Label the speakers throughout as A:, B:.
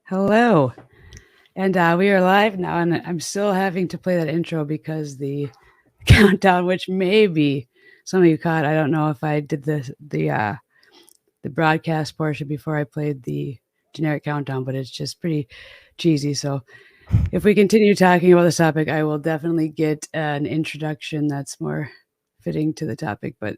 A: Hello. And we are live now, and I'm still having to play that intro because the countdown, which maybe some of you caught, I don't know if I did the broadcast portion before I played the generic countdown, but it's just pretty cheesy. So if we continue talking about this topic, I will definitely get an introduction that's more fitting to the topic. But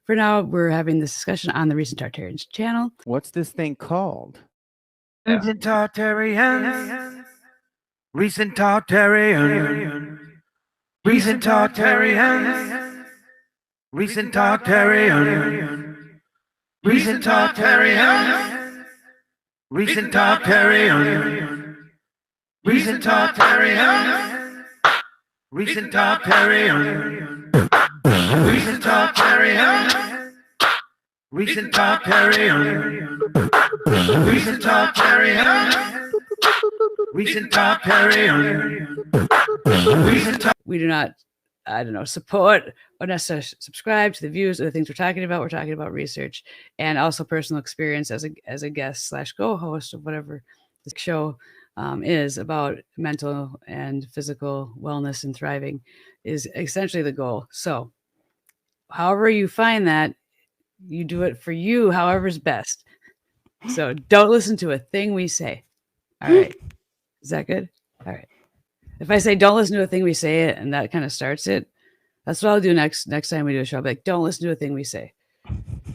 A: for now, we're having this discussion on the Recent Tartarians channel.
B: What's this thing called?
C: Recent Tartarians. Recent Tartarians. Recent Tartarians. Recent Tartarians. Recent Tartarians. Recent Tartarians. Recent Tartarians. Recent Tartarians. Recent Tartarians. Recent Tartarians. Recent Tartarians. Recent Tartarians. We do not, support or necessarily subscribe to the views of the things we're talking about. We're talking about research and also personal experience as a guest / co-host of whatever the show is about. Mental and physical wellness and thriving is essentially the goal. So however you find that, you do it for you, however's best. So don't listen to a thing we say. All right. Is that good? All right. If I say don't listen to a thing we say it, and that kind of starts it, that's what I'll do next time we do a show. I'll be like, don't listen to a thing we say.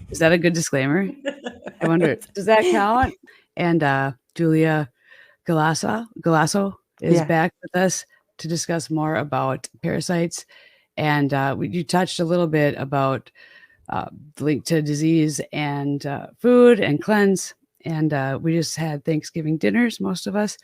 C: Is that a good disclaimer? I wonder, does that count? And Julia Galasso is back with us to discuss more about parasites. And you touched a little bit about the link to disease and food and cleanse. And we just had Thanksgiving dinners, most of us.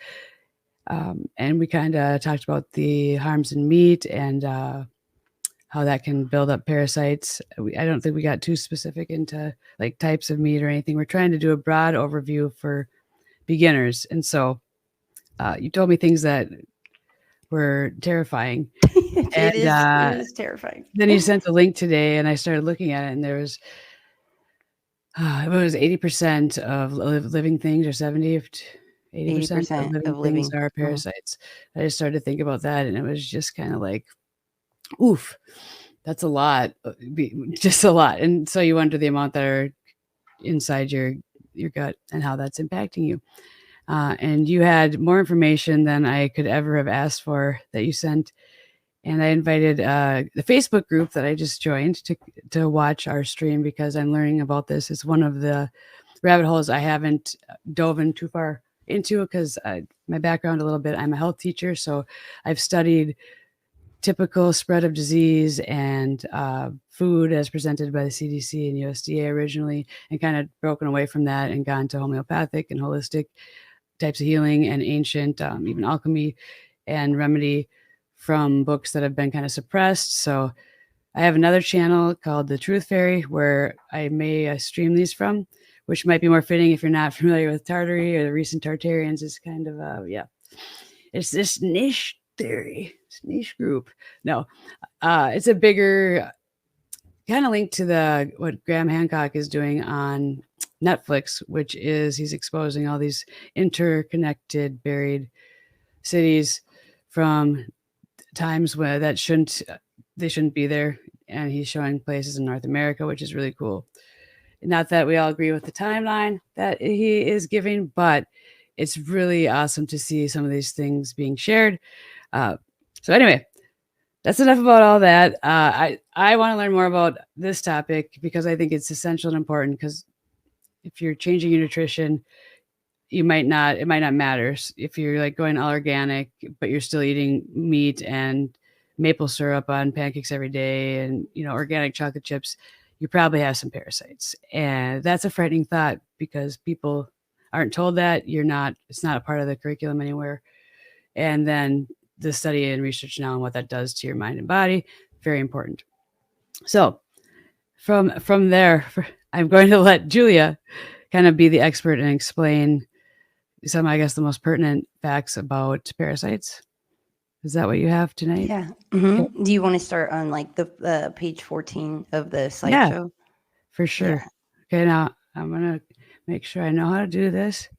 C: And we kind of talked about the harms in meat and how that can build up parasites. I don't think we got too specific into like types of meat or anything. We're trying to do a broad overview for beginners. And so you told me things that were terrifying.
D: It is terrifying.
A: Then you sent a link today and I started looking at it, and there was it was 80% of living things, or 80% of living things are parasites. I just started to think about that, and it was just kind of like, oof, that's a lot, just a lot. And so you wonder the amount that are inside your gut and how that's impacting you. And you had more information than I could ever have asked for that you sent. And I invited the Facebook group that I just joined to watch our stream because I'm learning about this. It's one of the rabbit holes I haven't dove in too far into because my background a little bit. I'm a health teacher, so I've studied typical spread of disease and food as presented by the CDC and USDA originally, and kind of broken away from that and gone to homeopathic and holistic types of healing and ancient, even alchemy and remedy from books that have been kind of suppressed. So I have another channel called The Truth Fairy where I may stream these from, which might be more fitting if you're not familiar with Tartary or the recent Tartarians. It's kind of, it's this niche theory, it's niche group. No, it's a bigger kind of linked to what Graham Hancock is doing on Netflix, which is he's exposing all these interconnected, buried cities from times where they shouldn't be there, and he's showing places in North America, which is really cool. Not that we all agree with the timeline that he is giving, but it's really awesome to see some of these things being shared. So anyway, that's enough about all that. I want to learn more about this topic because I think it's essential and important, because if you're changing your nutrition, it might not matter if you're like going all organic, but you're still eating meat and maple syrup on pancakes every day and, organic chocolate chips. You probably have some parasites. And that's a frightening thought because people aren't told that. It's not a part of the curriculum anywhere. And then the study and research now and what that does to your mind and body, very important. So from there, I'm going to let Julia kind of be the expert and explain some, I guess, the most pertinent facts about parasites. Is that what you have tonight?
D: Yeah. Okay. Do you want to start on like the page 14 of the slideshow?
A: For sure. Yeah. Okay, now I'm going to make sure I know how to do this.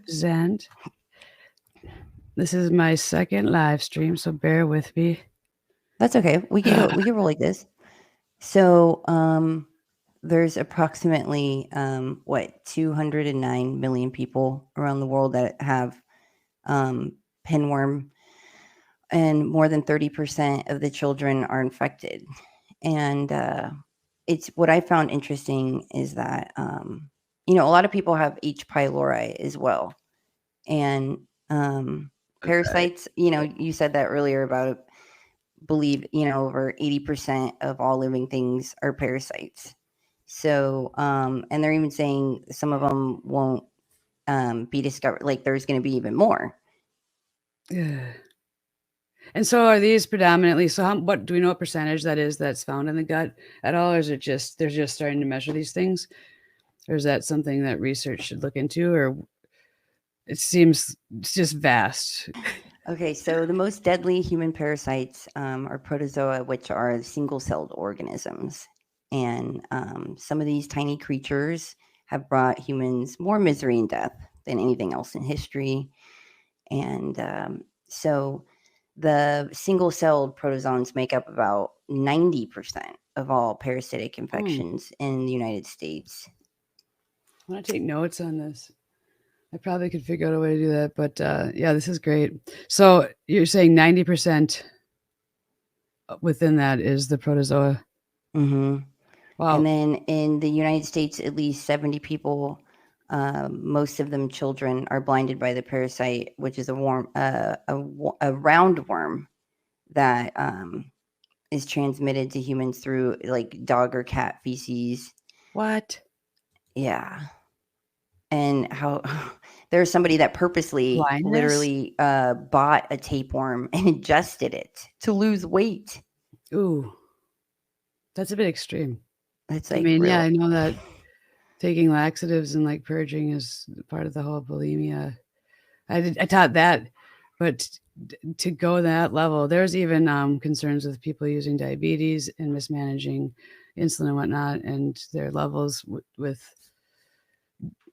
A: Zend. This is my second live stream, so bear with me.
D: That's okay. We can roll like this. So there's approximately 209 million people around the world that have pinworm, and more than 30% of the children are infected. And it's what I found interesting is that a lot of people have H. pylori as well, and parasites. You said that earlier about believe over 80% of all living things are parasites. So and they're even saying some of them won't be discovered, like there's going to be even more.
A: Yeah. And so are these predominantly, what do we know what percentage that is that's found in the gut at all? Or is it just they're just starting to measure these things? Or is that something that research should look into? Or it seems it's just vast.
D: Okay, so the most deadly human parasites are protozoa, which are single-celled organisms. And some of these tiny creatures have brought humans more misery and death than anything else in history. And so the single-celled protozoans make up about 90% of all parasitic infections in the United States.
A: I want to take notes on this. I probably could figure out a way to do that, but yeah, this is great. So you're saying 90% within that is the protozoa.
D: Mm-hmm.
A: Wow.
D: And then in the United States, at least 70 people, most of them children, are blinded by the parasite, which is a roundworm that is transmitted to humans through like dog or cat feces.
A: What?
D: Yeah. And how there's somebody that purposely literally bought a tapeworm and ingested it to lose weight.
A: Ooh, that's a bit extreme.
D: It's like,
A: yeah, I know that taking laxatives and like purging is part of the whole bulimia. I taught that, but to go that level, there's even concerns with people using diabetes and mismanaging insulin and whatnot, and their levels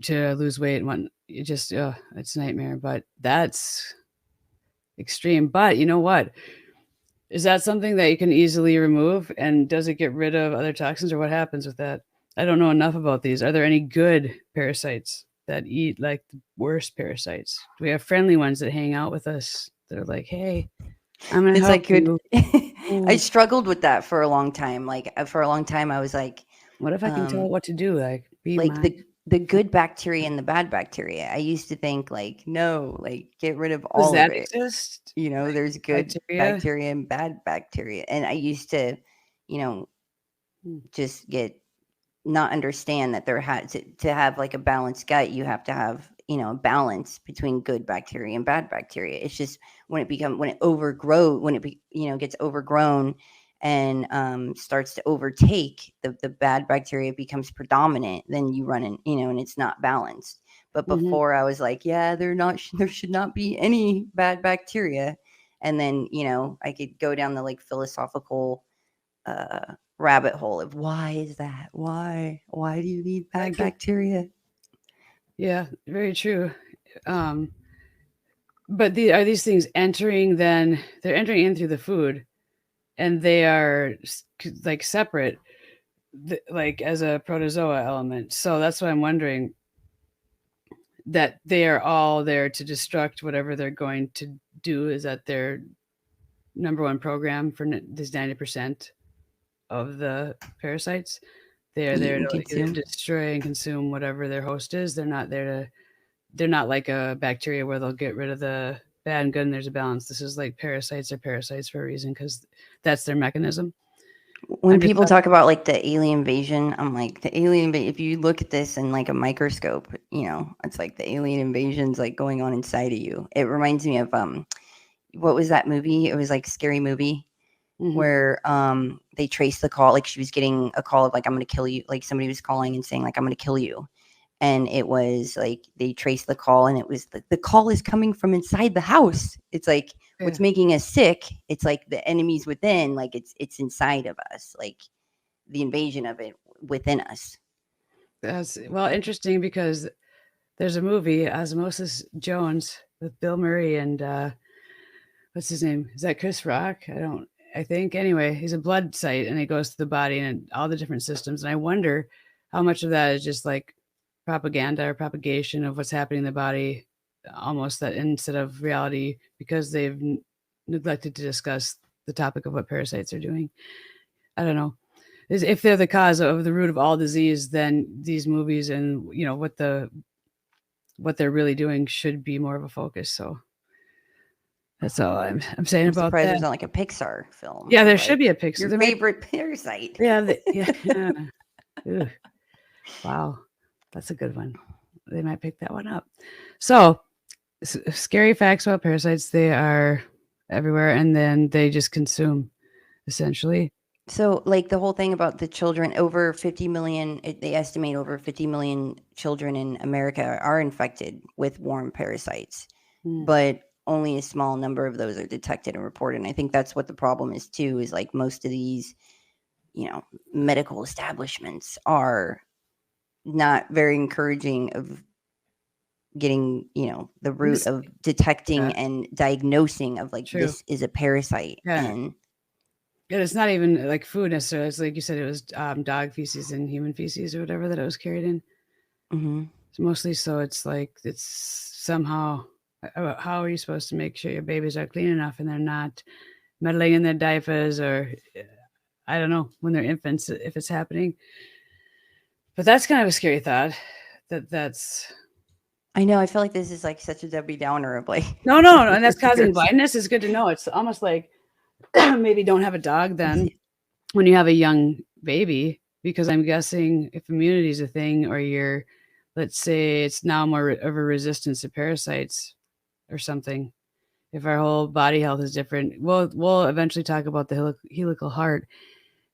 A: to lose weight and what. It just it's a nightmare. But that's extreme. But you know what? Is that something that you can easily remove? And does it get rid of other toxins, or what happens with that? I don't know enough about these. Are there any good parasites that eat like the worst parasites? Do we have friendly ones that hang out with us that are like, hey? I'm gonna
D: It's
A: help
D: like good.
A: you.
D: I
A: Ooh,
D: struggled with that for a long time. Like for a long time, I was
A: what if I can tell it what to do? Be
D: like
A: my.
D: the good bacteria and the bad bacteria. I used to think like, no, like get rid of
A: Does
D: all of
A: that
D: it.
A: exist?
D: You know, there's good
A: Bacteria?
D: bacteria and bad bacteria. And I used to, you know,
A: Hmm.
D: just get not understand that there had to have like a balanced gut, you have to have, a balance between good bacteria and bad bacteria. It's just when it overgrow when it be, gets overgrown and starts to overtake the bad bacteria becomes predominant, then you run in, and it's not balanced. But
A: Mhm.
D: before I was like, yeah, there should not be any bad bacteria. And then, I could go down the like philosophical rabbit hole of why is that? Why do you need
A: I
D: bad
A: can.
D: bacteria?
A: Yeah, very true. Um, but are these things entering? Then they're entering in through the food, and they are like separate, like as a protozoa element. So that's why I'm wondering that they are all there to destruct whatever they're going to do. Is that their number one program for this 90% of the parasites? They are
D: Eat
A: there to
D: and
A: either
D: consume.
A: destroy and consume whatever their host is. They're not there to. They're not like a bacteria where they'll get rid of the bad and good and there's a balance. This is like parasites are parasites for a reason because that's their mechanism.
D: When
A: I'm just
D: people talk about like the alien invasion, I'm like if you look at this in like a microscope, it's like the alien invasion's like going on inside of you. It reminds me of what was that movie? It was like Scary Movie
A: Mhm.
D: where they traced the call, like she was getting a call of like I'm gonna kill you, like somebody was calling and saying like I'm gonna kill you. And it was like they traced the call and it was the call is coming from inside the house. It's like
A: Yeah.
D: what's making us sick, it's like the enemies within, like it's inside of us, like the invasion of it within us.
A: That's interesting because there's a movie, Osmosis Jones, with Bill Murray and what's his name? Is that Chris Rock? I think. Anyway, he's a blood site and it goes to the body and all the different systems. And I wonder how much of that is just like propaganda or propagation of what's happening in the body, almost that instead of reality, because they've neglected to discuss the topic of what parasites are doing. I don't know. If they're the cause of the root of all disease, then these movies and what they're really doing should be more of a focus. So that's all I'm saying
D: I'm
A: about
D: surprised
A: that.
D: there's not like a Pixar film
A: Yeah, there
D: of
A: should be a
D: like
A: Pixar.
D: your
A: There might,
D: favorite parasite.
A: yeah, yeah, yeah. Ugh, wow, that's a good one. They might pick that one up. So, scary facts about parasites. They are everywhere, and then they just consume, essentially.
D: So, like the whole thing about the children, over 50 million, they estimate over 50 million children in America are infected with warm parasites,
A: Mm.
D: but only a small number of those are detected and reported. And I think that's what the problem is too, is like most of these, medical establishments are not very encouraging of getting, the root
A: This,
D: of
A: yeah,
D: detecting and diagnosing of like
A: true.
D: this is a parasite.
A: Yeah,
D: And
A: and it's not even like food necessarily. It's like you said, it was dog feces and human feces or whatever that it was carried in.
D: mhm.
A: It's mostly so it's like it's somehow how are you supposed to make sure your babies are clean enough and they're not meddling in their diapers or I don't know when they're infants if it's happening. But that's kind of a scary thought. That's
D: I know. I feel like this is like such a Debbie Downer of like
A: no, and that's causing
D: parasites.
A: blindness. It's good to know. It's almost like maybe don't have a dog then when you have a young baby, because I'm guessing if immunity is a thing, or let's say it's now more of a resistance to parasites or something. If our whole body health is different, we'll eventually talk about the helical heart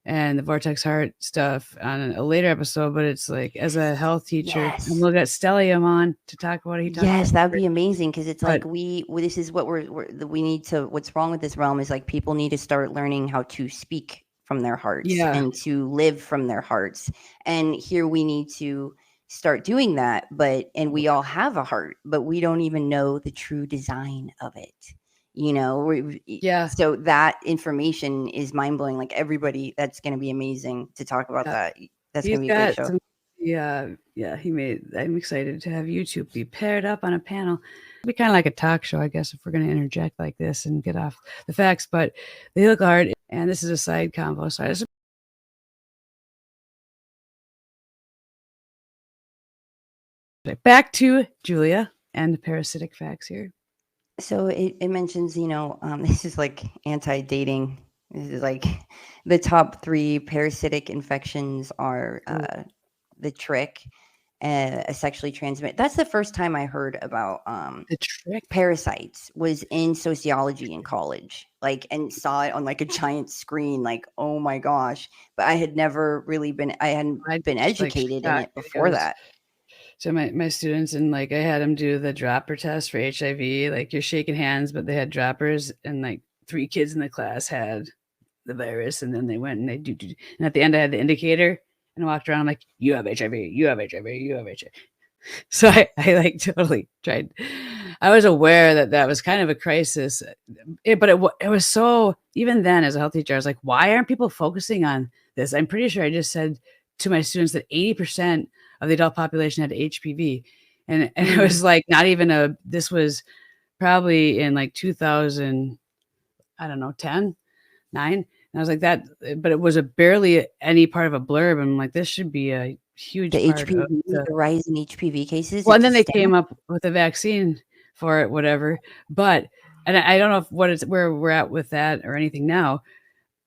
A: and the vortex heart stuff on a later episode. But it's like as a health teacher, and
D: Yes.
A: we'll get Stellium on to talk about it. He talks
D: Yes,
A: about
D: that'd
A: it.
D: be amazing because it's
A: But
D: like this is what we need to. What's wrong with this realm is like people need to start learning how to speak from their hearts
A: yeah,
D: and to live from their hearts. And here we need to start doing that. And we all have a heart, but we don't even know the true design of it.
A: yeah,
D: So that information is mind blowing. Like everybody, that's going to be amazing to talk about
A: yeah.
D: that. That's
A: He's
D: going to be a great
A: got
D: show.
A: some Yeah, I'm excited to have YouTube be paired up on a panel. It'd be kind of like a talk show, I guess, if we're going to interject like this and get off the facts. But the helical heart, and this is a side convo. So I just back to Julia and the parasitic facts here.
D: So it mentions, this is like anti-dating. This is like the top 3 parasitic infections are the trick, a sexually transmitted. That's the first time I heard about
A: The trick.
D: parasites was in sociology in college, like, and saw it on like a giant screen, like, oh my gosh. But I hadn't been
A: just, like,
D: educated in
A: shocked
D: it before
A: because
D: that.
A: so my students, and like I had them do the dropper test for HIV. Like you're shaking hands, but they had droppers, and like 3 kids in the class had the virus, and then they went and they do. And at the end, I had the indicator, and I walked around. I'm like, "You have HIV. You have HIV. You have HIV." So I like totally tried. I was aware that that was kind of a crisis, but it was so. Even then, as a health teacher, I was like, "Why aren't people focusing on this?" I'm pretty sure I just said to my students that 80% of the adult population had HPV, and it was like not even a. This was probably in like 2000. I don't know, 10, 9. And I was like that, but it was a barely any part of a blurb. I'm like, this should be a huge
D: The
A: part of
D: the rise in HPV cases.
A: well, and
D: it's
A: then they
D: hysterical.
A: came up with a vaccine for it, whatever. But and I don't know where we're at with that or anything now.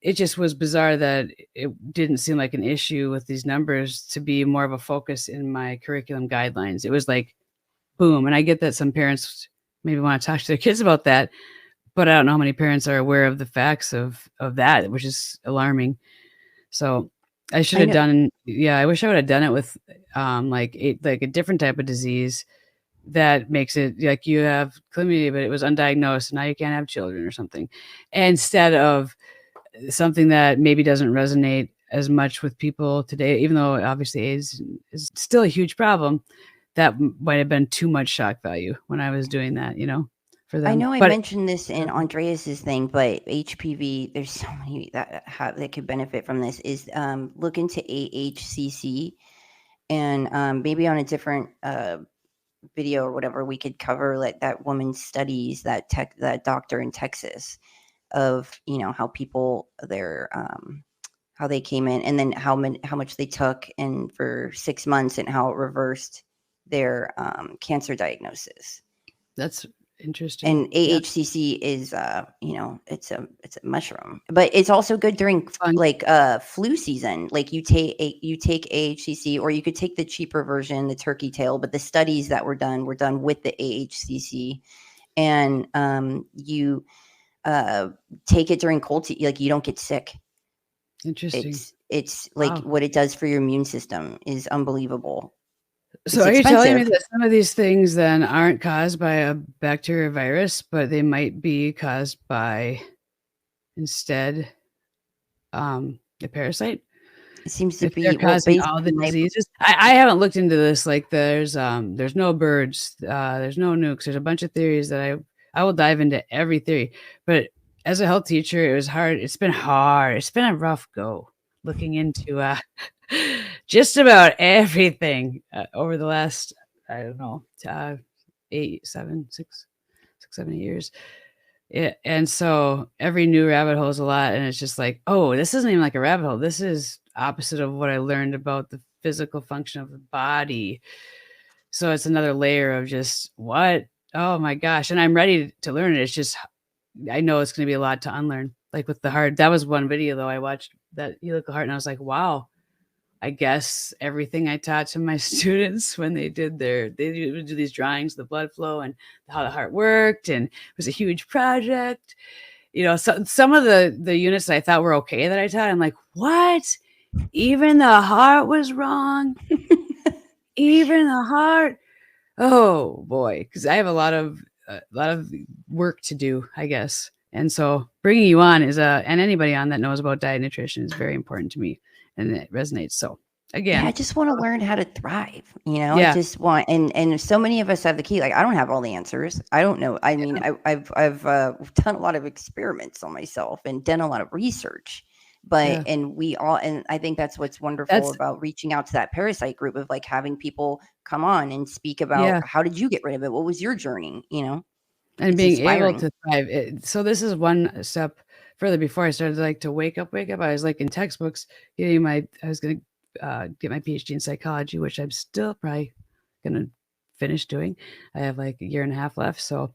A: It just was bizarre that it didn't seem like an issue with these numbers to be more of a focus in my curriculum guidelines. It was like boom, and I get that some parents maybe want to talk to their kids about that, but I don't know how many parents are aware of the facts of that, which is alarming. So I should
D: I
A: have
D: know.
A: done. Yeah, I wish I would have done it with like a different type of disease that makes it like you have chlamydia, but it was undiagnosed, and now you can't have children or something, instead of something that maybe doesn't resonate as much with people today, even though obviously AIDS is still a huge problem. That might have been too much shock value when I was doing that, for
D: I
A: them.
D: know I
A: But
D: mentioned this in Andreas's thing, but HPV, there's so many that could benefit from this. Is look into AHCC, and maybe on a different video or whatever, we could cover like that woman's studies, that doctor in Texas, of how people how they came in, and then how much they took, and for 6 months, and how it reversed their cancer diagnosis.
A: that's interesting.
D: And
A: Yeah.
D: AHCC is it's a mushroom, but it's also good during
A: Fun.
D: like flu season. Like you take AHCC, or you could take the cheaper version, the turkey tail, but the studies that were done with the AHCC, and you take it during cold like you don't get sick.
A: Interesting.
D: It's like
A: Wow.
D: what it does for your immune system is unbelievable.
A: So
D: It's
A: are you telling me
D: expensive.
A: that some of these things then aren't caused by a bacteria or virus, but they might be caused by instead a parasite?
D: It seems to
A: If they're
D: be, well,
A: causing
D: based
A: all the
D: on my
A: diseases? I haven't looked into this. Like there's no birds, there's no nukes. There's a bunch of theories that I will dive into every theory. But as a health teacher, it was hard. It's been hard. It's been a rough go looking into just about everything over the last, I don't know, 7 years. Yeah, and so every new rabbit hole is a lot, and it's just like, oh, this isn't even like a rabbit hole. This is opposite of what I learned about the physical function of the body. So it's another layer of just what? Oh my gosh. And I'm ready to learn it. It's just I know it's gonna be a lot to unlearn. Like with the heart. That was one video though. I watched that helical heart and I was like, wow. I guess everything I taught to my students when they would do these drawings, the blood flow and how the heart worked, and it was a huge project. So some of the units that I thought were okay that I taught, I'm like, what? Even the heart was wrong? Even the heart? Oh boy, because I have a lot of work to do, I guess. And so bringing you on and anybody on that knows about diet and nutrition is very important to me, and it resonates. So again,
D: Yeah, I just want to learn how to thrive. I
A: Yeah.
D: just want, and so many of us have the key. Like I don't have all the answers. I don't know. I mean, I've done a lot of experiments on myself and done a lot of research, But and we all, and I think that's what's wonderful
A: That's
D: about reaching out to that parasite group of like having people come on and speak about
A: yeah,
D: how did you get rid of it? What was your journey? You know,
A: and
D: it's
A: being able
D: inspiring.
A: to thrive. So this is one step further before I started like to wake up. I was like in textbooks getting I was going to get my PhD in psychology, which I'm still probably going to finish doing. I have like a year and a half left. So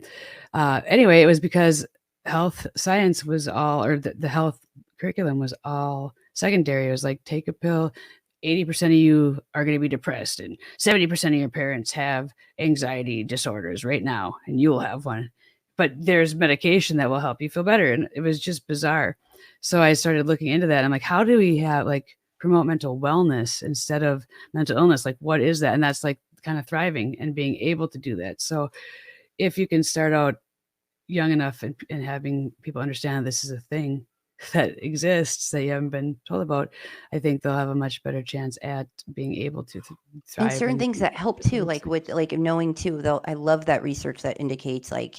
A: anyway, it was because health science was all, or the health curriculum was all secondary. It was like take a pill. 80% of you are going to be depressed, and 70% of your parents have anxiety disorders right now, and you will have one. But there's medication that will help you feel better. And it was just bizarre. So I started looking into that. I'm like, how do we have like promote mental wellness instead of mental illness? Like, what is that? And that's like kind of thriving and being able to do that. So if you can start out young enough and having people understand this is a thing that exists that you haven't been told about, I think they'll have a much better chance at being able to
D: And
A: thrive
D: certain
A: and
D: things that help too, like with like knowing too, though, I love that research that indicates like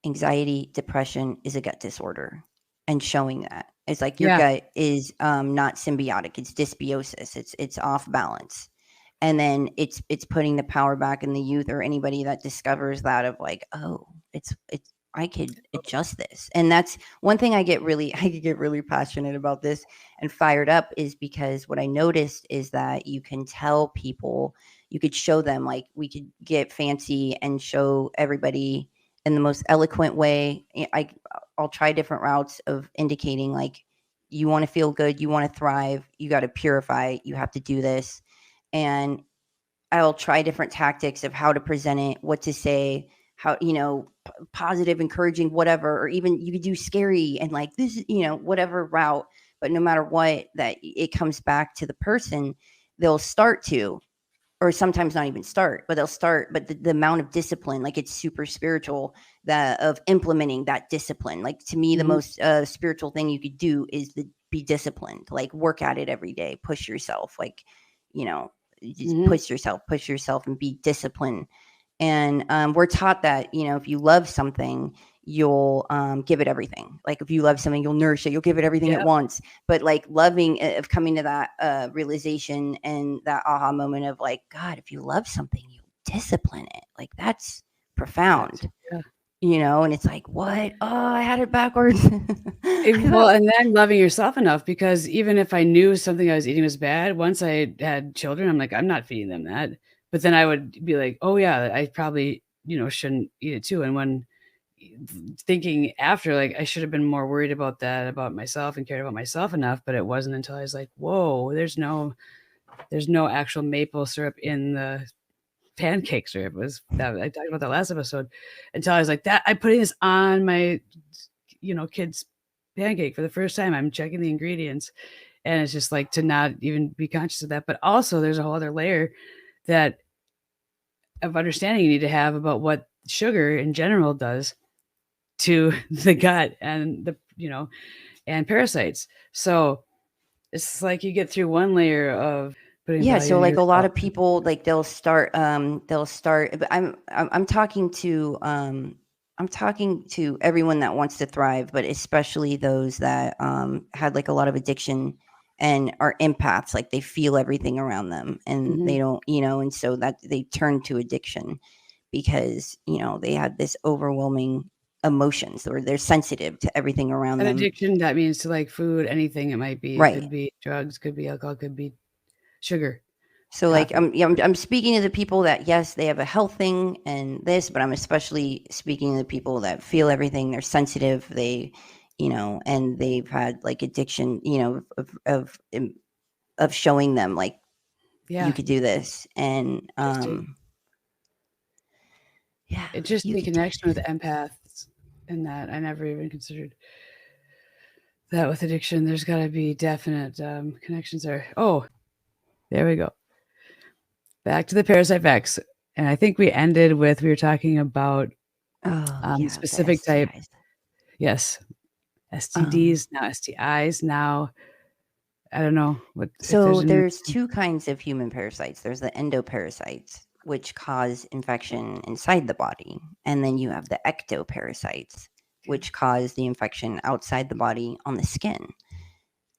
D: anxiety, depression is a gut disorder, and showing that it's like your
A: yeah.
D: gut is not symbiotic, it's dysbiosis, it's off balance. And then it's putting the power back in the youth or anybody that discovers that of like, oh, it's I could adjust this. And that's one thing I could get really passionate about this and fired up is because what I noticed is that you can tell people, you could show them, like we could get fancy and show everybody in the most eloquent way. I'll try different routes of indicating like you want to feel good, you want to thrive, you got to purify, you have to do this. And I'll try different tactics of how to present it, what to say, how, positive, encouraging, whatever, or even you could do scary and like this, whatever route. But no matter what, that it comes back to the person, they'll start to, or sometimes not even start, but they'll start. But the amount of discipline, like it's super spiritual, that of implementing that discipline. Like to me, the
A: Mhm.
D: most spiritual thing you could do is be disciplined, like work at it every day, push yourself, like, you know, just
A: Mhm.
D: push yourself and be disciplined. And we're taught that, if you love something, you'll give it everything. Like if you love something, you'll nourish it, you'll give it everything
A: Yeah.
D: at once. But like loving, of coming to that realization and that aha moment of like, God, if you love something, you discipline it. Like that's profound,
A: Yeah.
D: and it's like, what? Oh, I had it backwards.
A: Well, and then loving yourself enough, because even if I knew something I was eating was bad, once I had children, I'm like, I'm not feeding them that. But then I would be like, oh yeah, I probably, shouldn't eat it too. And when thinking after, like I should have been more worried about that, about myself, and cared about myself enough. But it wasn't until I was like, whoa, there's no actual maple syrup in the pancake syrup. It was that I talked about that last episode, until I was like, that I'm putting this on my kids pancake for the first time. I'm checking the ingredients, and it's just like to not even be conscious of that. But also there's a whole other layer that of understanding you need to have about what sugar in general does to the gut and and parasites. So it's like you get through one layer of putting
D: Yeah,
A: value
D: so
A: in
D: like a lot
A: yourself.
D: of people, like they'll start, but I'm talking to everyone that wants to thrive, but especially those that had like a lot of addiction and are empaths, like they feel everything around them and
A: Mhm.
D: they don't, and so that they turn to addiction because, they had this overwhelming emotions, or they're sensitive to everything around
A: An
D: them.
A: addiction, that means to like food, anything it might be. It
D: Right.
A: could be drugs, could be alcohol, could be sugar,
D: So like
A: coffee.
D: I'm speaking to the people that yes they have a health thing and this, but I'm especially speaking to the people that feel everything. They're sensitive. They, and they've had like addiction. Of showing them like you
A: Yeah,
D: could do this, and
A: interesting.
D: yeah,
A: It's just
D: you
A: the
D: could do
A: connection with
D: this.
A: empaths, and that I never even considered that with addiction. There's got to be definite connections there. Oh, there we go. Back to the parasite facts. And I think we ended with, we were talking about
D: Oh yeah, the
A: specific type.
D: STIs.
A: Yes.
D: Um,
A: STDs, now STIs, now I don't know what if
D: So
A: there's a new.
D: there's two kinds of human parasites. There's the endoparasites, which cause infection inside the body, and then you have the ectoparasites, which cause the infection outside the body on the skin.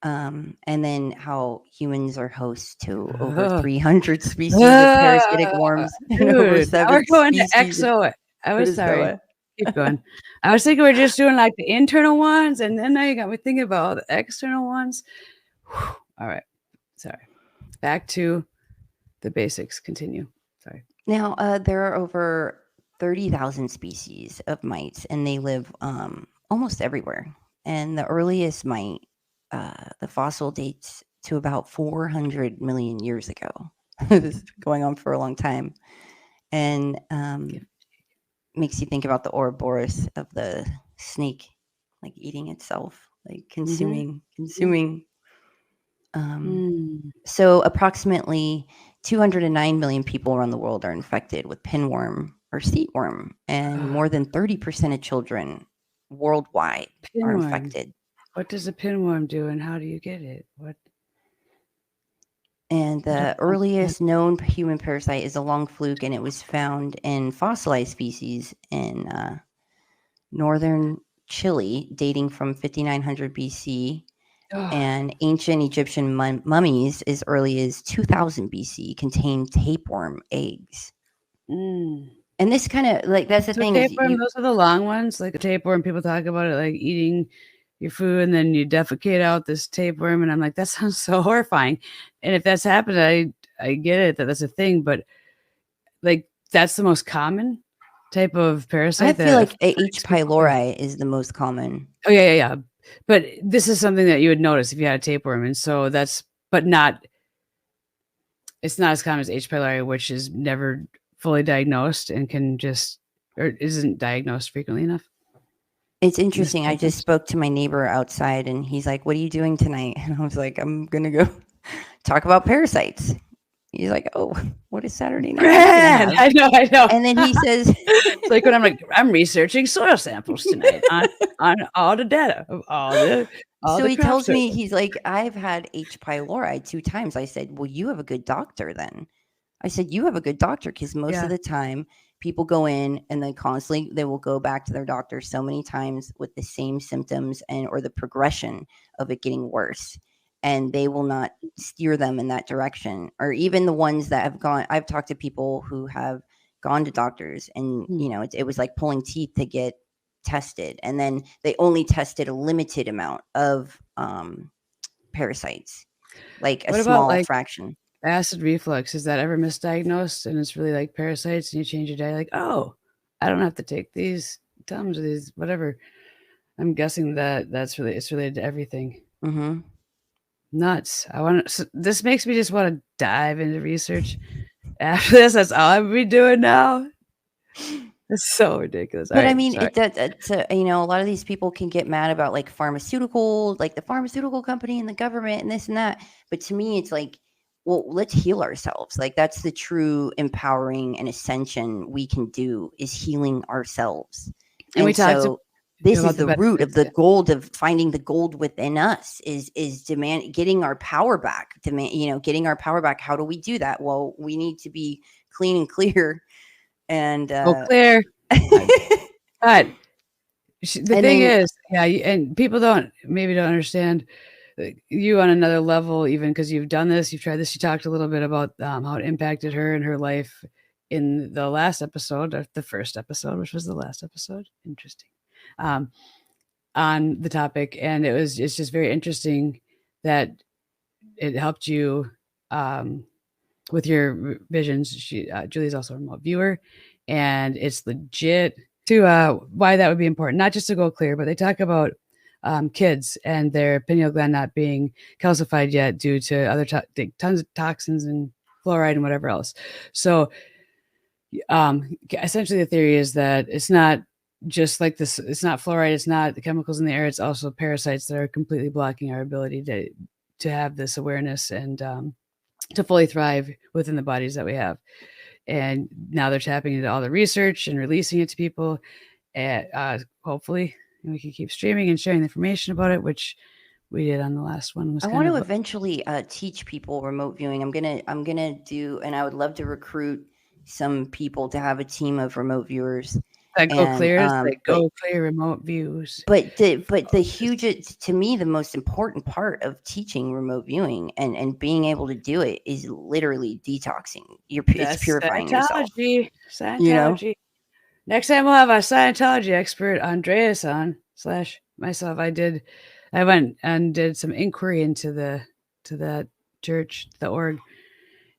D: And then how humans are hosts to over
A: Ugh.
D: 300 species of parasitic worms and over
A: Dude, now
D: 7
A: we're going to
D: species.
A: exo. I
D: What
A: was
D: is that
A: sorry.
D: what?
A: Keep going. I was thinking we're just doing like the internal ones, and then now you got me thinking about all the external ones. Whew. All right. Sorry. Back to the basics. Continue. Sorry.
D: Now, there are over 30,000 species of mites, and they live almost everywhere. And the earliest mite, the fossil dates to about 400 million years ago. This is going on for a long time. And makes you think about the Ouroboros of the snake, like eating itself, like consuming.
A: Mm.
D: So approximately 209 million people around the world are infected with pinworm or seatworm, and more than 30% of children worldwide are
A: Pinworm.
D: infected.
A: What does a pinworm do, and how do you get it? What?
D: And the earliest known human parasite is a long fluke, and it was found in fossilized species in northern Chile, dating from 5900 BC. And ancient Egyptian mummies as early as 2000 BC contained tapeworm eggs.
A: Mm.
D: And this kind of like that's the
A: So
D: thing is
A: tapeworm, those are the long ones, like a tapeworm. People talk about it like eating your food and then you defecate out this tapeworm, and I'm like, that sounds so horrifying. And if that's happened, I get it that that's a thing, but like that's the most common type of parasite.
D: I feel like H.
A: affects people.
D: pylori is the most common.
A: Oh yeah. But this is something that you would notice if you had a tapeworm, and so that's but not. It's not as common as H. pylori, which is never fully diagnosed and can just or isn't diagnosed frequently enough.
D: It's interesting. I just spoke to my neighbor outside, and he's like, "What are you doing tonight?" And I was like, "I'm gonna go talk about parasites." He's like, "Oh, what is Saturday night?"
A: I know.
D: And then he says,
A: It's like when I'm like, I'm researching soil samples tonight on all the data of all
D: so
A: the
D: he
A: crop
D: tells me,
A: circles.
D: he's like, "I've had H. pylori 2 times." I said, "Well, you have a good doctor then." I said, "You have a good doctor because most
A: Yeah.
D: of the time people go in and they constantly they will go back to their doctor so many times with the same symptoms and or the progression of it getting worse, and they will not steer them in that direction. Or even the ones that have gone, I've talked to people who have gone to doctors and
A: Hmm.
D: you know it was like pulling teeth to get tested, and then they only tested a limited amount of parasites, like a
A: What about
D: small
A: like
D: fraction.
A: acid reflux? Is that ever misdiagnosed and it's really like parasites and you change your diet? Like, oh, I don't have to take these Tums or these whatever. I'm guessing that it's related to everything.
D: Mm-hmm.
A: Nuts. This makes me just want to dive into research. After this, that's all I'm be doing now. It's so ridiculous.
D: But I
A: Alright,
D: mean,
A: sorry.
D: it's you know, a lot of these people can get mad about like pharmaceutical, like the pharmaceutical company and the government and this and that. But to me, it's like, well, let's heal ourselves. Like that's the true empowering and ascension we can do is healing ourselves.
A: And we talked
D: so this
A: about
D: is
A: the
D: the root of
A: benefits,
D: the
A: yeah.
D: gold of finding the gold within us is getting our power back. Getting our power back. How do we do that? Well, we need to be clean and clear. And
A: Oh, clear. But the
D: And
A: thing
D: then
A: is, yeah, and people maybe don't understand you on another level, even because you've done this, you've tried this. You talked a little bit about how it impacted her and her life in the last episode, or the first episode, which was the last episode. Interesting. On the topic, and it's just very interesting that it helped you with your visions. Julie's also a remote viewer, and it's legit to why that would be important, not just to go clear, but they talk about kids and their pineal gland not being calcified yet due to other tons of toxins and fluoride and whatever else. So essentially the theory is that it's not just like this, it's not fluoride, it's not the chemicals in the air, it's also parasites that are completely blocking our ability to have this awareness and to fully thrive within the bodies that we have. And now they're tapping into all the research and releasing it to people, and hopefully we can keep streaming and sharing the information about it, which we did on the last one.
D: I want to eventually teach people remote viewing. I'm gonna do, and I would love to recruit some people to have a team of remote viewers.
A: That Go
D: And
A: Clear is like
D: but
A: Go Clear remote views.
D: the huge, to me, the most important part of teaching remote viewing and being able to do it is literally detoxing. It's
A: That's
D: purifying yourself.
A: Scientology.
D: You know,
A: Scientology. Next time we'll have a Scientology expert, Andreas, on / myself. I went and did some inquiry into that church, the org.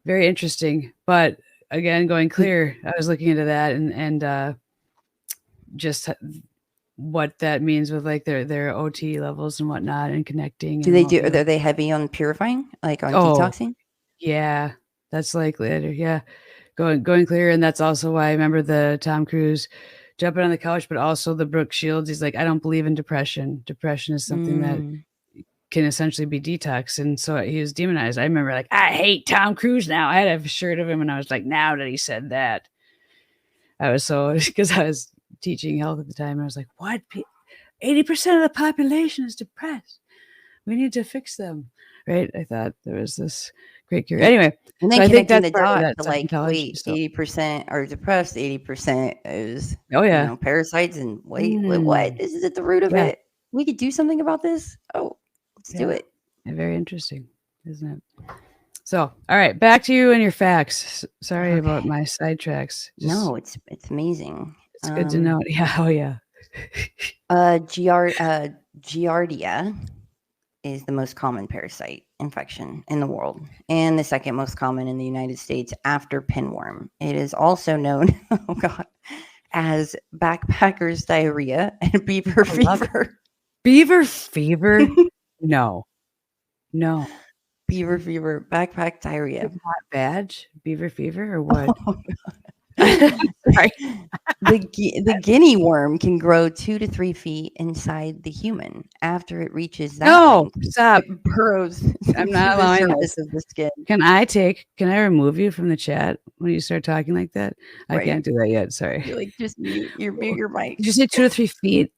A: Very interesting. But again, going clear, I was looking into that and just what that means with like their OT levels and whatnot and connecting.
D: do
A: And
D: they
A: what
D: do?
A: we
D: Are they heavy on purifying, like on
A: Oh,
D: detoxing?
A: yeah, that's like later. Yeah, going clear, and that's also why I remember the Tom Cruise jumping on the couch, but also the Brooke Shields. He's like, I don't believe in depression. Depression is something that
D: Mm.
A: can essentially be detox, and so he was demonized. I remember like, I hate Tom Cruise now. I had a shirt of him, and I was like, now that he said that, I was so because I was teaching health at the time. And I was like, what? 80% of the population is depressed. We need to fix them, right? I thought there was this great cure. Anyway,
D: And
A: so
D: then
A: I think
D: connecting
A: that's
D: the
A: part of
D: dots
A: that
D: to like,
A: Scientology
D: wait,
A: stuff.
D: 80% are depressed, 80% is,
A: Oh yeah,
D: parasites, and wait, what? This is at the root of
A: Yeah.
D: it. We could do something about this. Oh, let's do
A: Yeah.
D: it.
A: Very interesting, isn't it? So, all right, back to you and your facts. Sorry about
D: Okay.
A: my sidetracks.
D: No, it's amazing.
A: It's good to know. Yeah. Oh yeah.
D: Giardia is the most common parasite infection in the world, and the second most common in the United States after pinworm. It is also known, oh god, as backpackers diarrhea and beaver
A: I love it.
D: fever.
A: Beaver fever? No. No.
D: Beaver fever, backpack diarrhea.
A: Like hot badge? Beaver fever or what?
D: Oh,
A: Sorry.
D: the guinea worm can grow 2 to 3 feet inside the human. After it reaches that
A: No,
D: length,
A: stop.
D: it burrows
A: I'm
D: through
A: not
D: the
A: allowing
D: surface
A: this.
D: of the skin.
A: Can I remove you from the chat when you start talking like that? I
D: Right.
A: can't do that yet. Sorry.
D: You're like, just mute your mic.
A: Did you say 2 to 3 feet?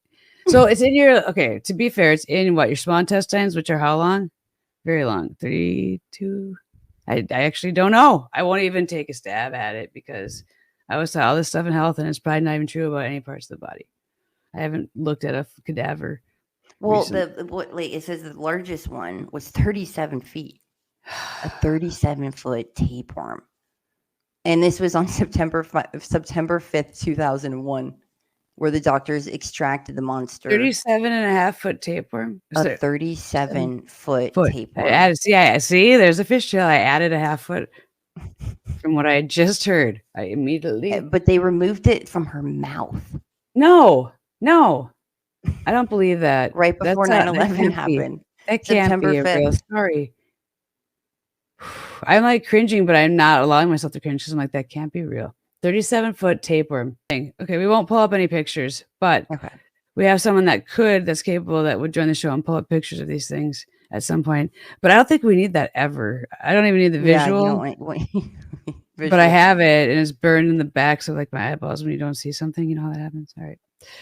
A: So it's in your okay, to be fair, it's in what, your small intestines, which are how long? Very long. 32. I actually don't know. I won't even take a stab at it because I always saw all this stuff in health and it's probably not even true about any parts of the body. I haven't looked at a cadaver.
D: Well,
A: recent-
D: it says the largest one was 37 feet, a 37-foot tapeworm. And this was on September 5th, 2001, where the doctors extracted the monster.
A: 37.5-foot tapeworm.
D: A 37-foot
A: I
D: tapeworm.
A: added, see, there's a fishtail. I added a half foot from what I had just heard. I immediately.
D: But they removed it from her mouth.
A: No. I don't believe that.
D: Right before 9/11 happened.
A: That can't
D: September
A: be a real
D: 5th.
A: story. I'm like cringing, but I'm not allowing myself to cringe because I'm like, that can't be real. 37-foot tapeworm thing. Okay, we won't pull up any pictures, but
D: Okay.
A: we have someone that's capable that would join the show and pull up pictures of these things at some point. But I don't think we need that ever. I don't even need the visual.
D: Yeah, you don't want
A: but I have it and it's burned in the backs of like my eyeballs when you don't see something. You know how that happens. All right.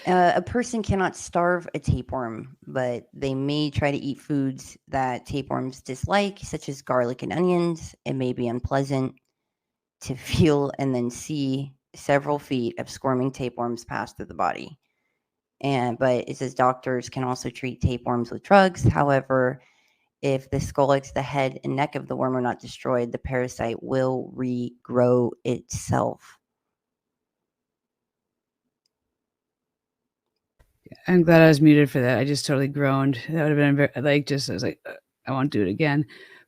D: A person cannot starve a tapeworm, but they may try to eat foods that tapeworms dislike, such as garlic and onions. It may be unpleasant to feel and then see several feet of squirming tapeworms pass through the body. But it says doctors can also treat tapeworms with drugs. However, if the scolex, the head and neck of the worm are not destroyed, the parasite will regrow itself.
A: I'm glad I was muted for that. I just totally groaned. That would have been I was like, I won't do it again.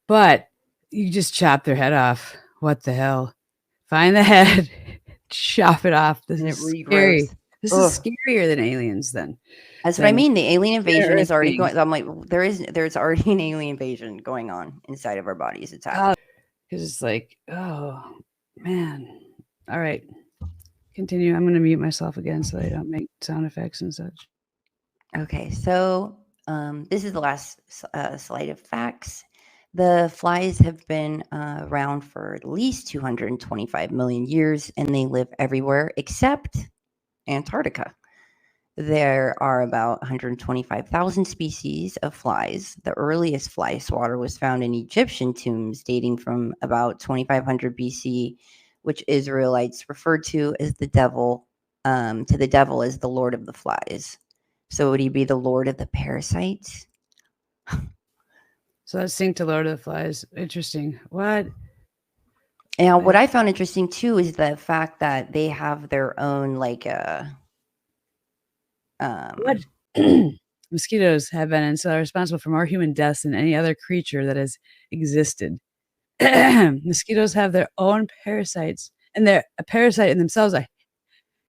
A: But you just chop their head off. What the hell? Find the head, chop it off. This is scary. This is scarier than aliens then.
D: That's what I mean. The alien invasion is already going. I'm like, there's already an alien invasion going on inside of our bodies. It's happening.
A: Because it's like, oh man. All right. Continue. I'm going to mute myself again so I don't make sound effects and such.
D: Okay, so this is the last slide of facts. The flies have been around for at least 225 million years, and they live everywhere except Antarctica. There are about 125,000 species of flies. The earliest fly swatter was found in Egyptian tombs dating from about 2500 BC, which Israelites referred to as the devil to the devil as the Lord of the Flies. So would he be the Lord of the Parasites?
A: So let's sync to Lord of the Flies. Interesting. What?
D: Now, what I found interesting too is the fact that they have their own like
A: What? Mosquitoes have been and still are responsible for more human deaths than any other creature that has existed. Mosquitoes have their own parasites, and they're a parasite in themselves.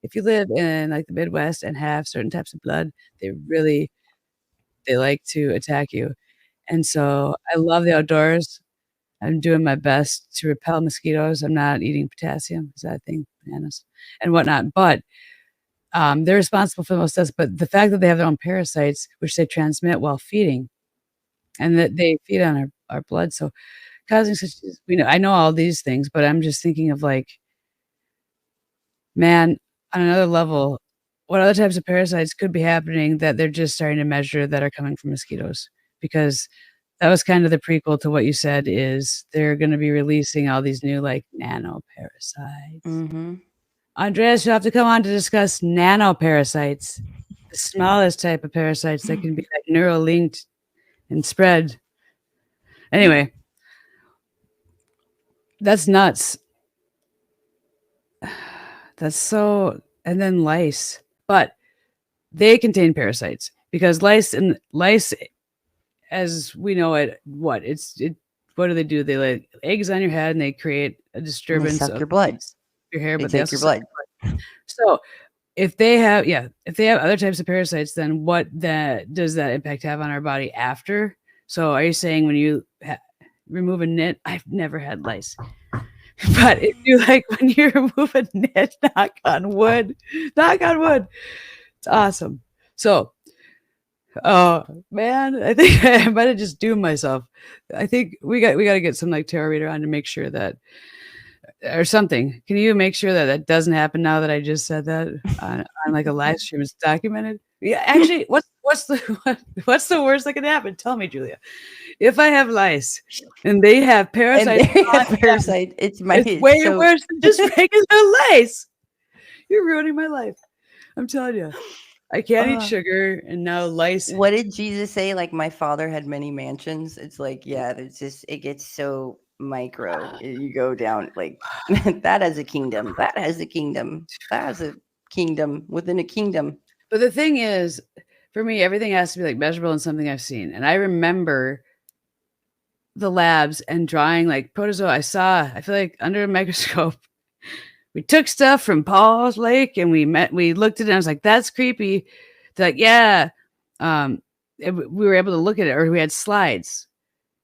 A: If you live in like the Midwest and have certain types of blood, they like to attack you. And so I love the outdoors. I'm doing my best to repel mosquitoes. I'm not eating potassium. Is that a thing? Bananas and whatnot. But they're responsible for most deaths. But the fact that they have their own parasites, which they transmit while feeding, and that they feed on our blood, so causing such I know all these things, but I'm just thinking of like, man, on another level, what other types of parasites could be happening that they're just starting to measure that are coming from mosquitoes? Because that was kind of the prequel to what you said is they're gonna be releasing all these new, like, nanoparasites.
D: Mm-hmm.
A: Andreas, you'll have to come on to discuss nanoparasites, the smallest type of parasites that can be, like, neural linked and spread. Anyway. That's nuts. That's so and then lice. But they contain parasites because lice, as we know it, what do they do? They lay eggs on your head and they create a
D: And they
A: disturbance
D: suck
A: of
D: your blood.
A: your hair,
D: They
A: but they
D: take
A: also
D: your
A: suck
D: blood.
A: your blood. So if they have other types of parasites, then what does that impact have on our body after? So are you saying when you remove a nit? I've never had lice. But if you like when you remove a nit, knock on wood, it's awesome. So, oh man, I think I might have just doomed myself. I think we got to get some like tarot reader on to make sure that or something. Can you make sure that that doesn't happen now that I just said that on like a live stream? It's documented. Yeah, actually, what's the worst that can happen? Tell me, Julia. If I have lice and they have
D: And
A: parasites,
D: they have parasite. It's
A: way
D: so
A: worse than just regular lice. You're ruining my life. I'm telling you. I can't eat sugar, and now lice.
D: What did Jesus say? Like, my Father had many mansions. It's like, yeah, it gets so micro. You go down like that has a kingdom. That has a kingdom. That has a kingdom within a kingdom.
A: But the thing is, for me, everything has to be like measurable and something I've seen. And I remember the labs and drawing like protozoa. I feel like under a microscope, we took stuff from Paul's Lake and we looked at it and I was like, that's creepy. They're like, yeah. We were able to look at it, or we had slides.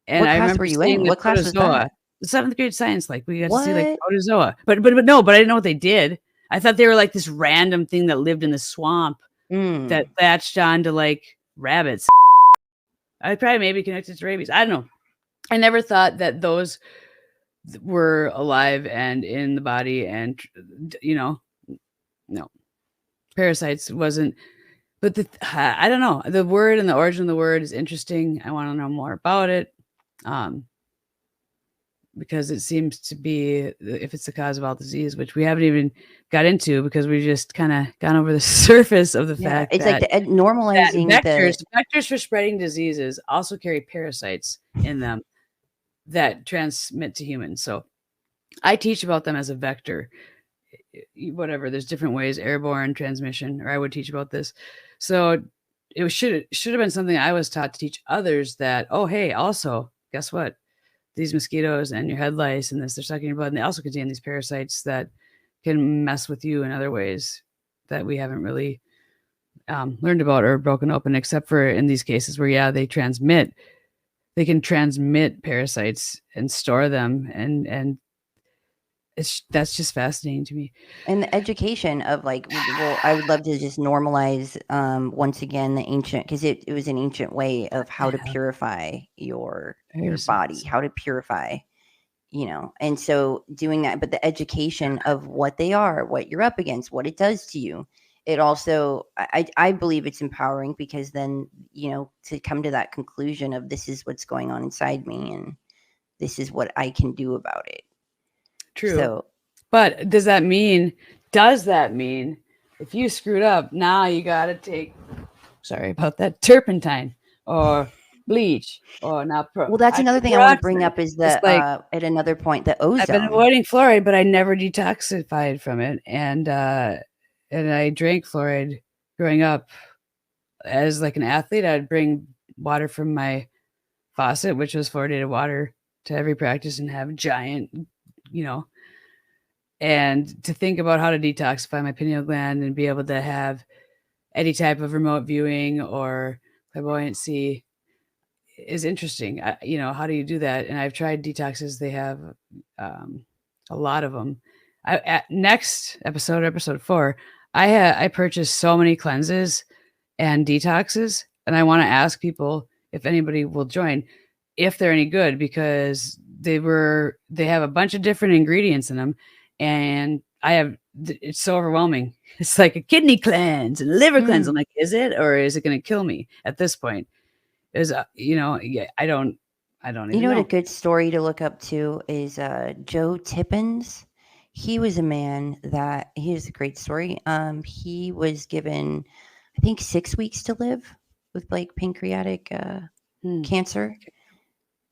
A: And
D: What
A: I
D: class
A: remember
D: were you
A: seeing
D: in?
A: the
D: What class was
A: protozoa.
D: that?
A: The 7th grade science, like we got to see like
D: What?
A: protozoa. But no, but I didn't know what they did. I thought they were like this random thing that lived in the swamp that latched on to like rabbits. I probably maybe connected to rabies. I don't know. I never thought that those were alive and in the body, and no, parasites wasn't. But I don't know. The word and the origin of the word is interesting. I want to know more about it, because it seems to be if it's the cause of all disease, which we haven't even got into because we just kind of gone over the surface of the fact
D: it's
A: that
D: like normalizing
A: vectors for spreading diseases also carry parasites in them that transmit to humans. So I teach about them as a vector. Whatever, there's different ways, airborne transmission, or I would teach about this. So it should have been something I was taught to teach others that, oh, hey, also, guess what? These mosquitoes and your head lice and this, they're sucking your blood, and they also contain these parasites that can mess with you in other ways that we haven't really learned about or broken open, except for in these cases where, they can transmit parasites and store them, and that's just fascinating to me.
D: And the education of like, well, I would love to just normalize once again the ancient, because it was an ancient way of how to purify your body, how to purify, and so doing that, but the education of what they are, what you're up against, what it does to you. It also, I believe it's empowering, because then, to come to that conclusion of this is what's going on inside me and this is what I can do about it.
A: True.
D: So,
A: but does that mean if you screwed up, now you got to take, sorry about that, turpentine or bleach or now
D: Well, that's another thing I want to bring up is
A: It's
D: the
A: like
D: at another point, the
A: I've been
D: ozone.
A: avoiding fluoride, but I never detoxified from it, and I drank fluoride growing up as like an athlete. I'd bring water from my faucet, which was fluoridated water, to every practice and have giant, you know, and to think about how to detoxify my pineal gland and be able to have any type of remote viewing or clairvoyancy is interesting. How do you do that? And I've tried detoxes. They have a lot of them. At next episode 4, I purchased so many cleanses and detoxes, and I want to ask people if anybody will join, if they're any good, because they have a bunch of different ingredients in them, and it's so overwhelming. It's like a kidney cleanse and a liver cleanse. I'm like, is it, or is it going to kill me at this point? Yeah, I don't even
D: You know what
A: know.
D: a good story to look up too is Joe Tippins. He was a man that he has a great story. He was given, I think, 6 weeks to live with like pancreatic cancer,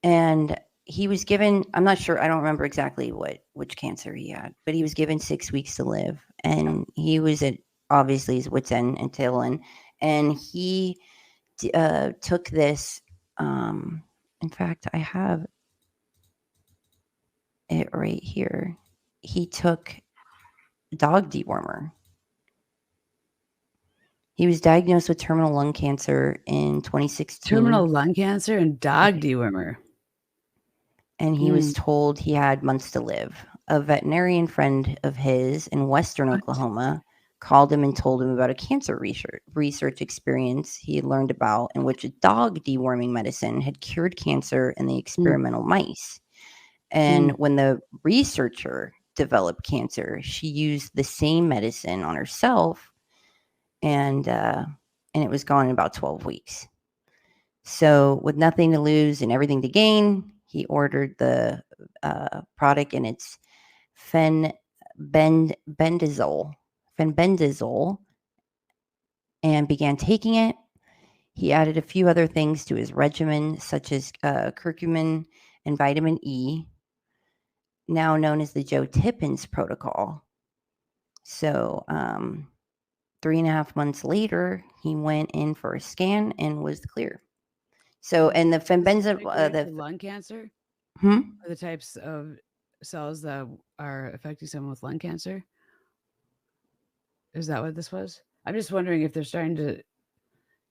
D: and he was given. I'm not sure. I don't remember exactly which cancer he had, but he was given 6 weeks to live, and he was at obviously his wits end until and he took this. In fact, I have it right here. He took dog dewormer. He was diagnosed with terminal lung cancer in 2016.
A: Terminal lung cancer and dog dewormer.
D: And he was told he had months to live. A veterinarian friend of his in Western Oklahoma called him and told him about a cancer research experience he had learned about in which a dog deworming medicine had cured cancer in the experimental mice. And when the researcher developed cancer, she used the same medicine on herself, and it was gone in about 12 weeks. So with nothing to lose and everything to gain, he ordered the product, and it's fenbendazole, and began taking it. He added a few other things to his regimen, such as curcumin and vitamin E, now known as the Joe Tippins protocol. So 3.5 months later, he went in for a scan and was clear. So, and the fenbendazole,
A: the lung cancer,
D: are
A: the types of cells that are affecting someone with lung cancer. Is that what this was? I'm just wondering if they're starting to.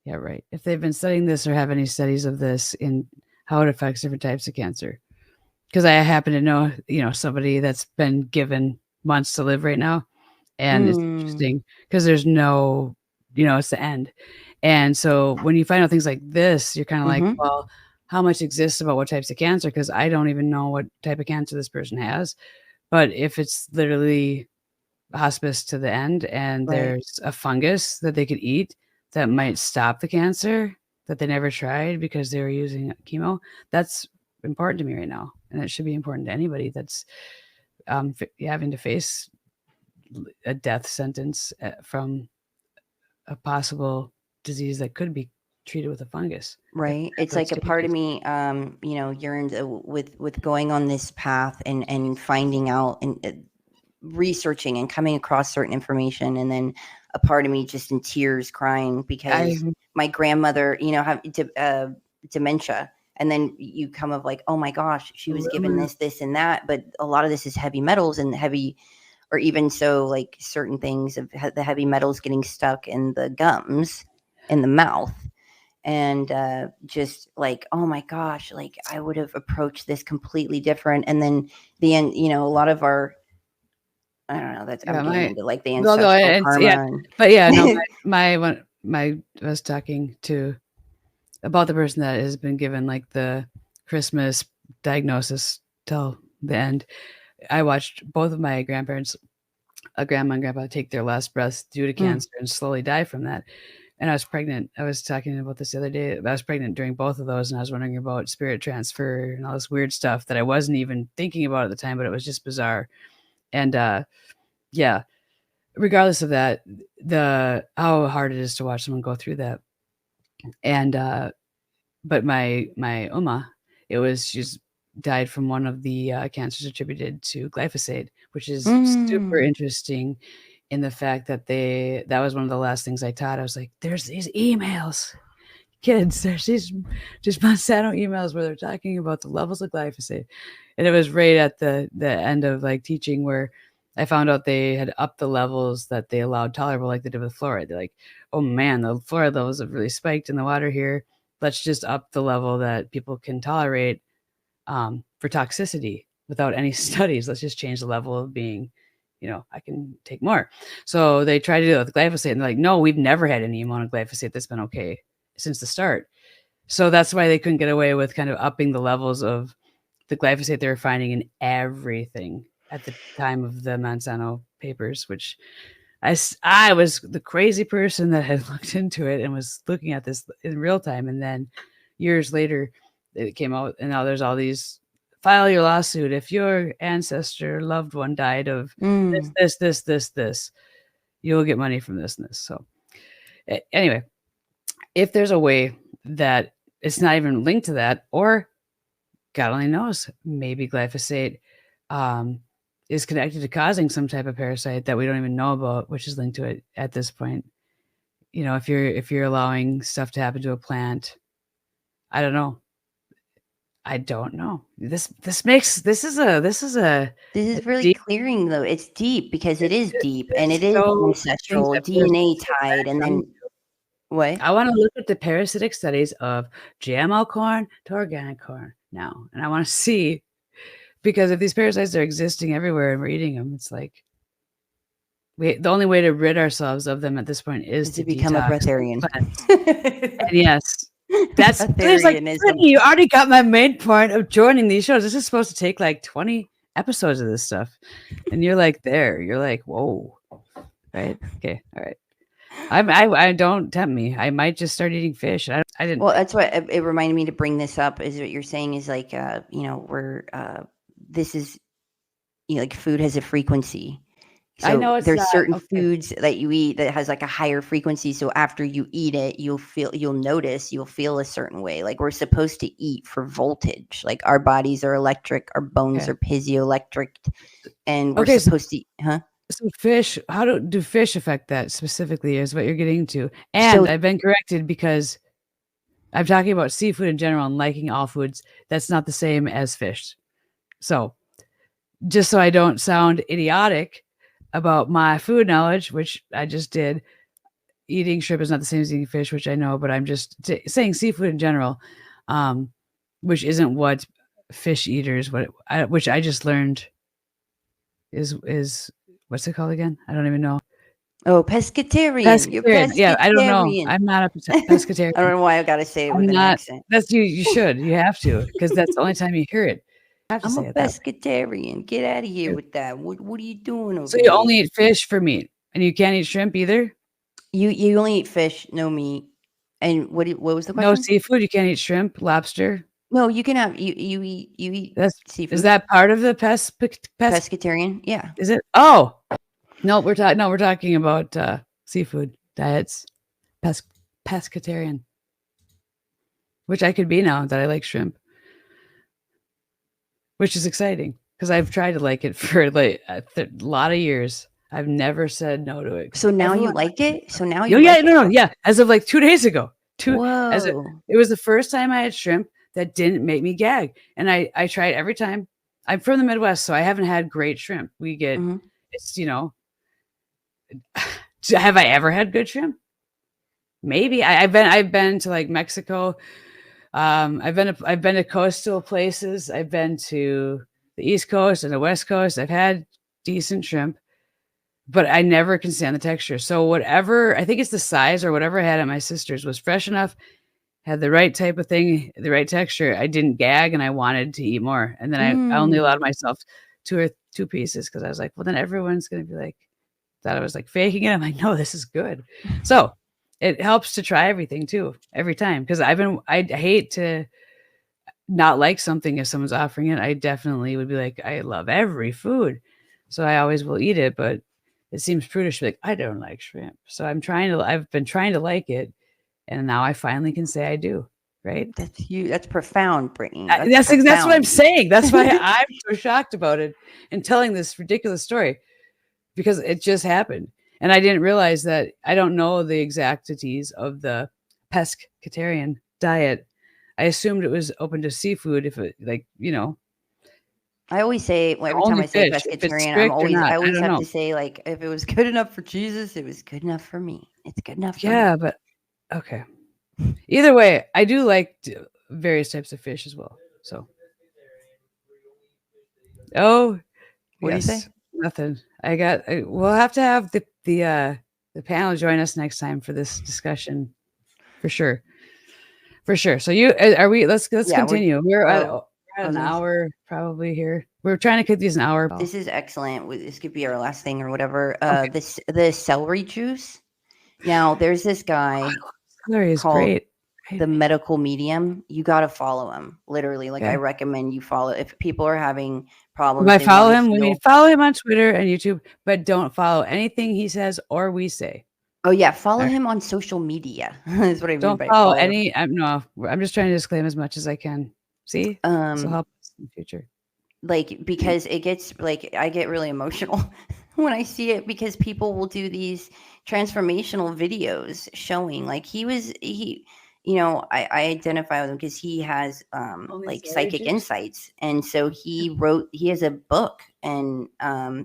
A: Yeah, right. If they've been studying this or have any studies of this in how it affects different types of cancer. Because I happen to know, somebody that's been given months to live right now. And it's interesting because there's no, it's the end. And so when you find out things like this, you're kind of like, well, how much exists about what types of cancer? Because I don't even know what type of cancer this person has. But if it's literally hospice to the end and there's a fungus that they could eat that might stop the cancer that they never tried because they were using chemo, that's important to me right now. And it should be important to anybody that's having to face a death sentence from a possible disease that could be treated with a fungus.
D: Right. It's like a part of me, yearns with going on this path and finding out and researching and coming across certain information, and then a part of me just in tears crying because my grandmother, have dementia, and then you come of like, oh my gosh, she was given this and that, but a lot of this is heavy metals and heavy, or even so like certain things of the heavy metals getting stuck in the gums, in the mouth. And just like, oh my gosh, like I would have approached this completely different. And then the end, a lot of our, I don't know, that's I'm getting into like the ancestral karma.
A: But yeah, no, I was talking to about the person that has been given like the Christmas diagnosis till the end. I watched both of my grandparents, a grandma and grandpa, take their last breaths due to cancer and slowly die from that. And I was pregnant. I was talking about this the other day. I was pregnant during both of those, and I was wondering about spirit transfer and all this weird stuff that I wasn't even thinking about at the time, but it was just bizarre. And yeah, regardless of that, how hard it is to watch someone go through that. And but my Uma, she's died from one of the cancers attributed to glyphosate, which is super interesting in the fact that that was one of the last things I taught. I was like, there's these emails, kids, there's these just Monsanto emails where they're talking about the levels of glyphosate. And it was right at the end of like teaching where I found out they had upped the levels that they allowed tolerable, like they did with fluoride. They're like, oh man, the fluoride levels have really spiked in the water here. Let's just up the level that people can tolerate for toxicity without any studies. Let's just change the level of being, I can take more. So they tried to do it with glyphosate, and they're like, no, we've never had any amount of glyphosate that's been okay since the start. So that's why they couldn't get away with kind of upping the levels of the glyphosate they were finding in everything at the time of the Monsanto papers, which I was the crazy person that had looked into it and was looking at this in real time. And then years later, it came out, and now there's all these, file your lawsuit if your ancestor, loved one died of this, you'll get money from this and this. So anyway, if there's a way that it's not even linked to that, or God only knows, maybe glyphosate is connected to causing some type of parasite that we don't even know about, which is linked to it at this point. If you're allowing stuff to happen to a plant, I don't know. This is
D: really
A: deep,
D: clearing though. It's deep because it is deep and it is
A: so
D: ancestral DNA tied. And then what?
A: I want to look at the parasitic studies of GMO corn to organic corn now, and I want to see, because if these parasites are existing everywhere and we're eating them, it's like the only way to rid ourselves of them at this point is to
D: become a breatharian.
A: And yes, that's like, you already got my main point of joining these shows. This is supposed to take like 20 episodes of this stuff, and you're like, whoa, right? Okay, all right. I don't tempt me. I might just start eating fish. I didn't.
D: Well, that's what it reminded me to bring this up. Is what you're saying is like, we're this is, like food has a frequency. So
A: I know
D: there's certain foods that you eat that has like a higher frequency. So after you eat it, you'll feel a certain way. Like we're supposed to eat for voltage. Like our bodies are electric, our bones are piezoelectric, and we're supposed to.
A: So fish, how do fish affect that specifically is what you're getting to. And I've been corrected because I'm talking about seafood in general and liking all foods. That's not the same as fish. So just so I don't sound idiotic about my food knowledge, which I just did, eating shrimp is not the same as eating fish, which I know, but I'm just saying seafood in general, which isn't what fish eaters, which I just learned is what's it called again? I don't even know.
D: Oh, pescatarian. You're pescatarian.
A: Yeah, I don't know. I'm not a pescatarian.
D: I don't know why I got to say it with an accent.
A: That's you should. You have to, because that's the only time you hear it.
D: I'm a pescatarian. Get out of here with that. What are you doing over
A: So you only eat fish for meat, and you can't eat shrimp either?
D: You only eat fish, no meat. And what was the question?
A: No seafood. You can't eat shrimp, lobster.
D: No, you can have you eat seafood.
A: Is that part of the
D: pescatarian? Yeah.
A: Is it? Oh, no, we're talking about seafood diets. Pescatarian, which I could be now that I like shrimp, which is exciting because I've tried to like it for like a lot of years. I've never said no to it.
D: So now you like it? So now you
A: as of like 2 days ago.
D: Whoa.
A: It was the first time I had shrimp that didn't make me gag. And I try it every time. I'm from the Midwest, so I haven't had great shrimp. We get, it's, have I ever had good shrimp? Maybe. I've been to like Mexico. I've been to coastal places. I've been to the East Coast and the West Coast. I've had decent shrimp, but I never can stand the texture. So whatever, I think it's the size or whatever I had at my sister's was fresh enough, had the right type of thing, the right texture. I didn't gag and I wanted to eat more. And then I only allowed myself two pieces because I was like, well, then everyone's going to be like, that I was like faking it. I'm like, no, this is good. So it helps to try everything too, every time. Because I hate to not like something if someone's offering it. I definitely would be like, I love every food. So I always will eat it, but it seems prudish to be like, I don't like shrimp. So I've been trying to like it. And now I finally can say I do. Right.
D: That's you. That's profound, Brittany.
A: That's what I'm
D: profound.
A: saying. That's why I'm so shocked about it and telling this ridiculous story, because it just happened. And I didn't realize that. I don't know the exactities of the pescatarian diet. I assumed it was open to seafood, if it, like,
D: I always say, every time
A: only
D: I say
A: fish, if it's
D: pescatarian,
A: strict or not.
D: I
A: I
D: always
A: don't
D: have
A: know.
D: to say, like, if it was good enough for Jesus, it was good enough for me. It's good enough for me.
A: Yeah, but okay. Either way, I do like various types of fish as well. So, oh,
D: What do you say?
A: yes, nothing. We'll have to have the panel join us next time for this discussion, for sure, for sure. So are we? Let's
D: Yeah,
A: continue. We're at
D: I
A: an
D: was gonna
A: hour probably here. We're trying to keep these an hour.
D: This is excellent. This could be our last thing or whatever.
A: Okay.
D: The celery juice. Now, there's this guy
A: Celery is
D: called
A: great.
D: the Medical Medium. You got to follow him. Literally, like, I
A: Okay.
D: recommend you follow. If people are having problems,
A: If I
D: they
A: follow
D: wanna
A: him, we mean
D: heal.
A: follow him on Twitter and YouTube, but don't follow anything he says or we say.
D: Oh yeah, follow
A: Alright.
D: him on social media. Is what I mean
A: Don't
D: by
A: follow
D: follow him.
A: any. I'm just trying to disclaim as much as I can. See, this will help us in the future.
D: Like, because it gets, like, I get really emotional when I see it, because people will do these transformational videos showing, like, I identify with him because he has
A: Only
D: like
A: celery
D: psychic
A: juice?
D: insights, and so he has a book, and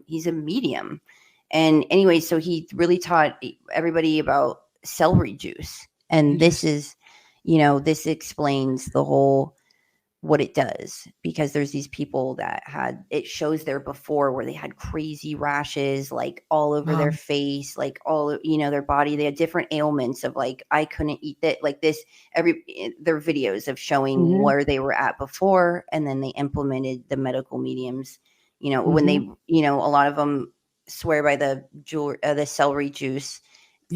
D: he's a medium, and anyway, so he really taught everybody about celery juice, and this is, this explains the whole what it does, because there's these people that it shows their before where they had crazy rashes, like, all over their face, like, their body. They had different ailments of, like, I couldn't eat that, like this. Their videos of showing where they were at before, and then they implemented the medical mediums, when they, a lot of them swear by the celery juice,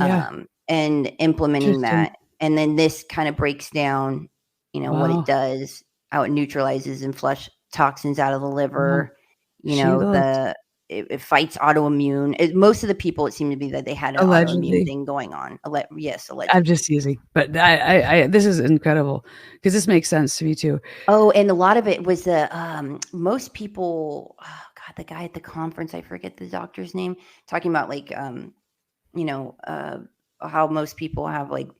D: and implementing that. And then this kind of breaks down, what it does, how it neutralizes and flush toxins out of the liver. It fights autoimmune. Most of the people, it seemed to be that they had an autoimmune thing going on. Yes, allegedly.
A: I'm just teasing, but I this is incredible because this makes sense to me too.
D: Oh, and a lot of it was most people. Oh God, the guy at the conference, I forget the doctor's name, talking about, like, how most people have, like,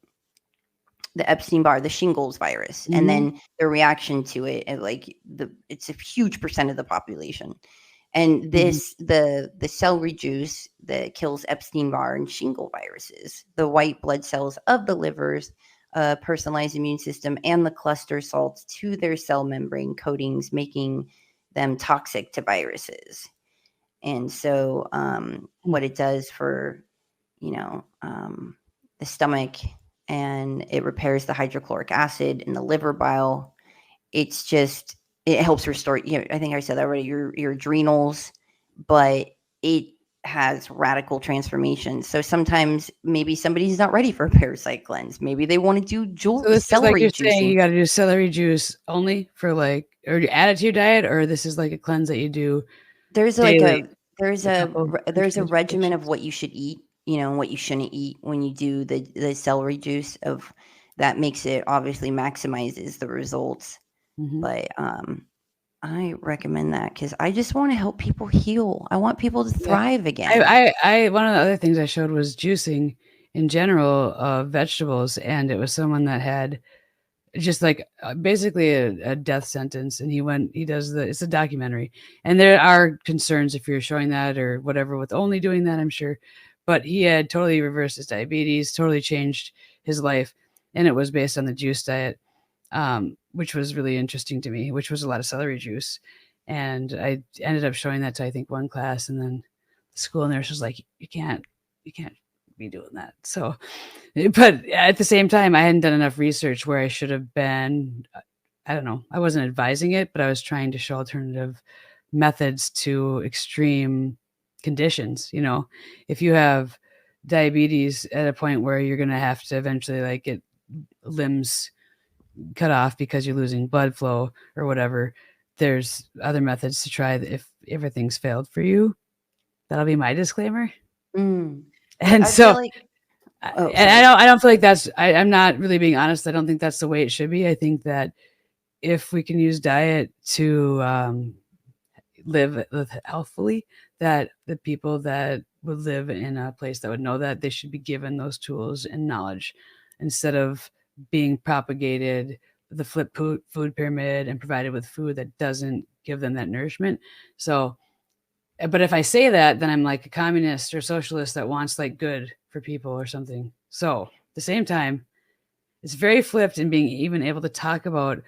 D: the Epstein-Barr, the shingles virus, and then their reaction to it, and, like, it's a huge percent of the population. And this, the celery juice that kills Epstein-Barr and shingle viruses, the white blood cells of the livers, personalized immune system, and the cluster salts to their cell membrane coatings, making them toxic to viruses. And so, what it does for, the stomach, and it repairs the hydrochloric acid in the liver bile. It helps restore, I think I said that already, your adrenals, but it has radical transformations. So sometimes maybe somebody's not ready for a parasite cleanse. Maybe they want to do
A: So this
D: celery
A: is like you're
D: juicing.
A: saying you got to do celery juice only for, like, or you add it to your diet, or this is like a cleanse that you do.
D: There's
A: daily,
D: there's a regimen of what you should eat, and what you shouldn't eat when you do the celery juice. Of that makes it, obviously maximizes the results. But I recommend that because I just want to help people heal. I want people to thrive again.
A: I one of the other things I showed was juicing in general of vegetables, and it was someone that had just, like, basically a death sentence, and it's a documentary, and there are concerns if you're showing that or whatever with only doing that, I'm sure, but he had totally reversed his diabetes, totally changed his life, and it was based on the juice diet, which was really interesting to me, which was a lot of celery juice. And I ended up showing that to, I think, one class, and then the school nurse was like, you can't be doing that. So, but at the same time, I hadn't done enough research where I should have been. I don't know. I wasn't advising it, but I was trying to show alternative methods to extreme conditions. If you have diabetes at a point where you're going to have to eventually, like, get limbs cut off because you're losing blood flow or whatever, there's other methods to try if everything's failed for you. That'll be my disclaimer.
D: Mm.
A: And
D: I
A: so
D: feel like oh,
A: and
D: sorry.
A: I don't feel like that's I'm not really being honest. I don't think that's the way it should be. I think that if we can use diet to live healthfully, that the people that would live in a place that would know that, they should be given those tools and knowledge instead of being propagated the flip food pyramid and provided with food that doesn't give them that nourishment. So, but if I say that, then I'm like a communist or socialist that wants like good for people or something. So at the same time, it's very flipped in being even able to talk about